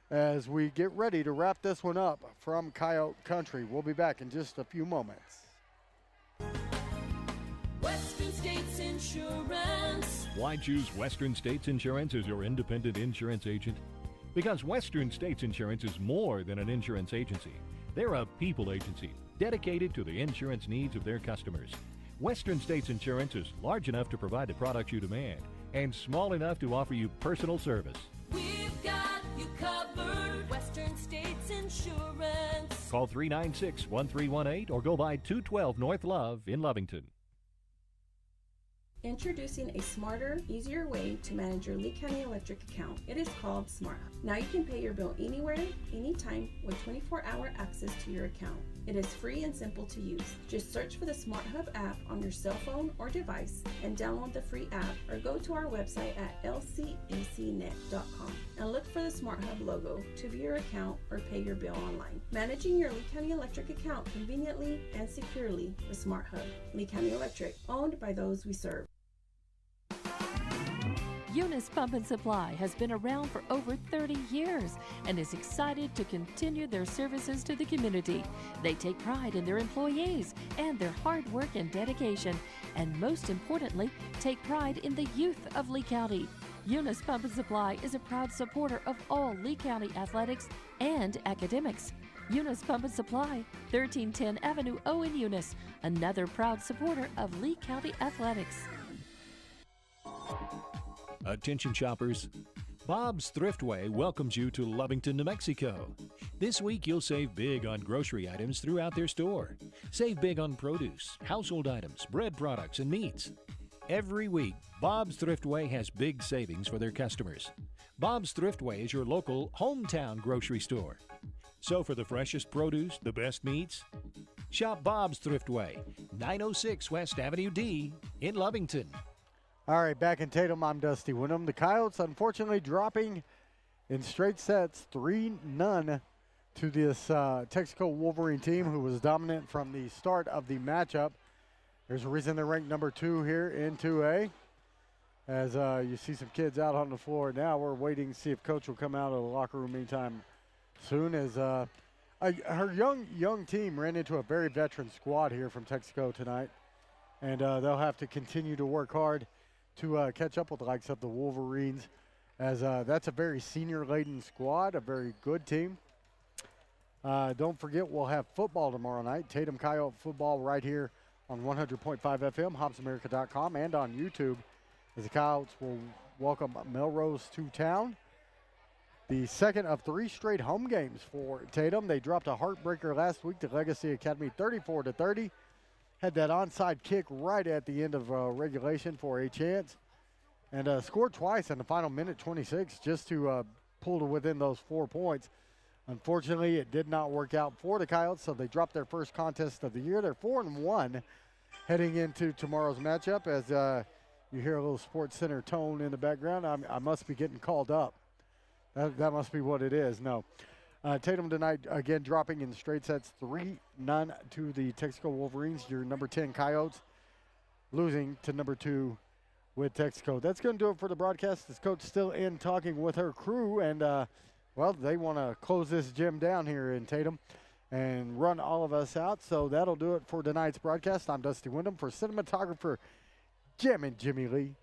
as we get ready to wrap this one up from Coyote Country. We'll be back in just a few moments. Western States Insurance. Why choose Western States Insurance as your independent insurance agent? Because Western States Insurance is more than an insurance agency. They're a people agency dedicated to the insurance needs of their customers. Western States Insurance is large enough to provide the products you demand and small enough to offer you personal service. We've got you covered. Western States Insurance. Call 396-1318 or go by 212 North Love in Lovington. Introducing a smarter, easier way to manage your Lee County Electric account. It is called Smart Hub. Now you can pay your bill anywhere, anytime, with 24-hour access to your account. It is free and simple to use. Just search for the Smart Hub app on your cell phone or device and download the free app, or go to our website at lcecnet.com and look for the Smart Hub logo to view your account or pay your bill online. Managing your Lee County Electric account conveniently and securely with Smart Hub. Lee County Electric, owned by those we serve. Eunice Pump and Supply has been around for over 30 years and is excited to continue their services to the community. They take pride in their employees and their hard work and dedication, and most importantly, take pride in the youth of Lee County. Eunice Pump and Supply is a proud supporter of all Lee County athletics and academics. Eunice Pump and Supply, 1310 Avenue O in Eunice, another proud supporter of Lee County athletics. Attention shoppers, Bob's Thriftway welcomes you to Lovington, New Mexico. This week you'll save big on grocery items throughout their store. Save big on produce, household items, bread products, and meats. Every week, Bob's Thriftway has big savings for their customers. Bob's Thriftway is your local hometown grocery store. So for the freshest produce, the best meats, shop Bob's Thriftway, 906 West Avenue D in Lovington. All right, back in Tatum, I'm Dusty Wyndham. The Coyotes, unfortunately, dropping in straight sets, 3-0 to this Texico Wolverine team, who was dominant from the start of the matchup. There's a reason they're ranked number 2 here in 2A. As you see some kids out on the floor now, we're waiting to see if Coach will come out of the locker room anytime soon. As her young team ran into a very veteran squad here from Texico tonight, and they'll have to continue to work hard to catch up with the likes of the Wolverines, as that's a very senior-laden squad, a very good team. Don't forget, we'll have football tomorrow night, Tatum Coyote football right here on 100.5 FM, HobsAmerica.com, and on YouTube, as the Coyotes will welcome Melrose to town. The second of 3 straight home games for Tatum. They dropped a heartbreaker last week to Legacy Academy 34-30. Had that onside kick right at the end of regulation for a chance, and scored twice in the final minute 26 just to pull to within those 4 points. Unfortunately, it did not work out for the Coyotes, so they dropped their first contest of the year. They're 4-1 heading into tomorrow's matchup. As you hear a little Sports Center tone in the background, I must be getting called up. That must be what it is. No. Tatum tonight, again, dropping in straight sets, 3-0 to the Texico Wolverines. Your number 10 Coyotes losing to number 2 with Texico. That's going to do it for the broadcast. This coach still in talking with her crew, and, well, they want to close this gym down here in Tatum and run all of us out. So that'll do it for tonight's broadcast. I'm Dusty Wyndham for cinematographer Jim and Jimmy Lee,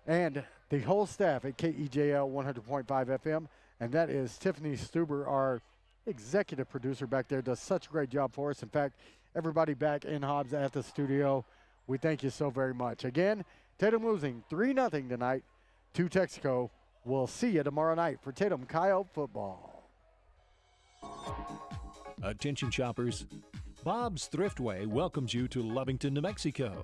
and the whole staff at KEJL 100.5 FM. And that is Tiffany Stuber, our executive producer back there, does such a great job for us. In fact, everybody back in Hobbs at the studio, we thank you so very much. Again, Tatum losing 3-0 tonight to Texico. We'll see you tomorrow night for Tatum Coyote football. Attention shoppers, Bob's Thriftway welcomes you to Lovington, New Mexico.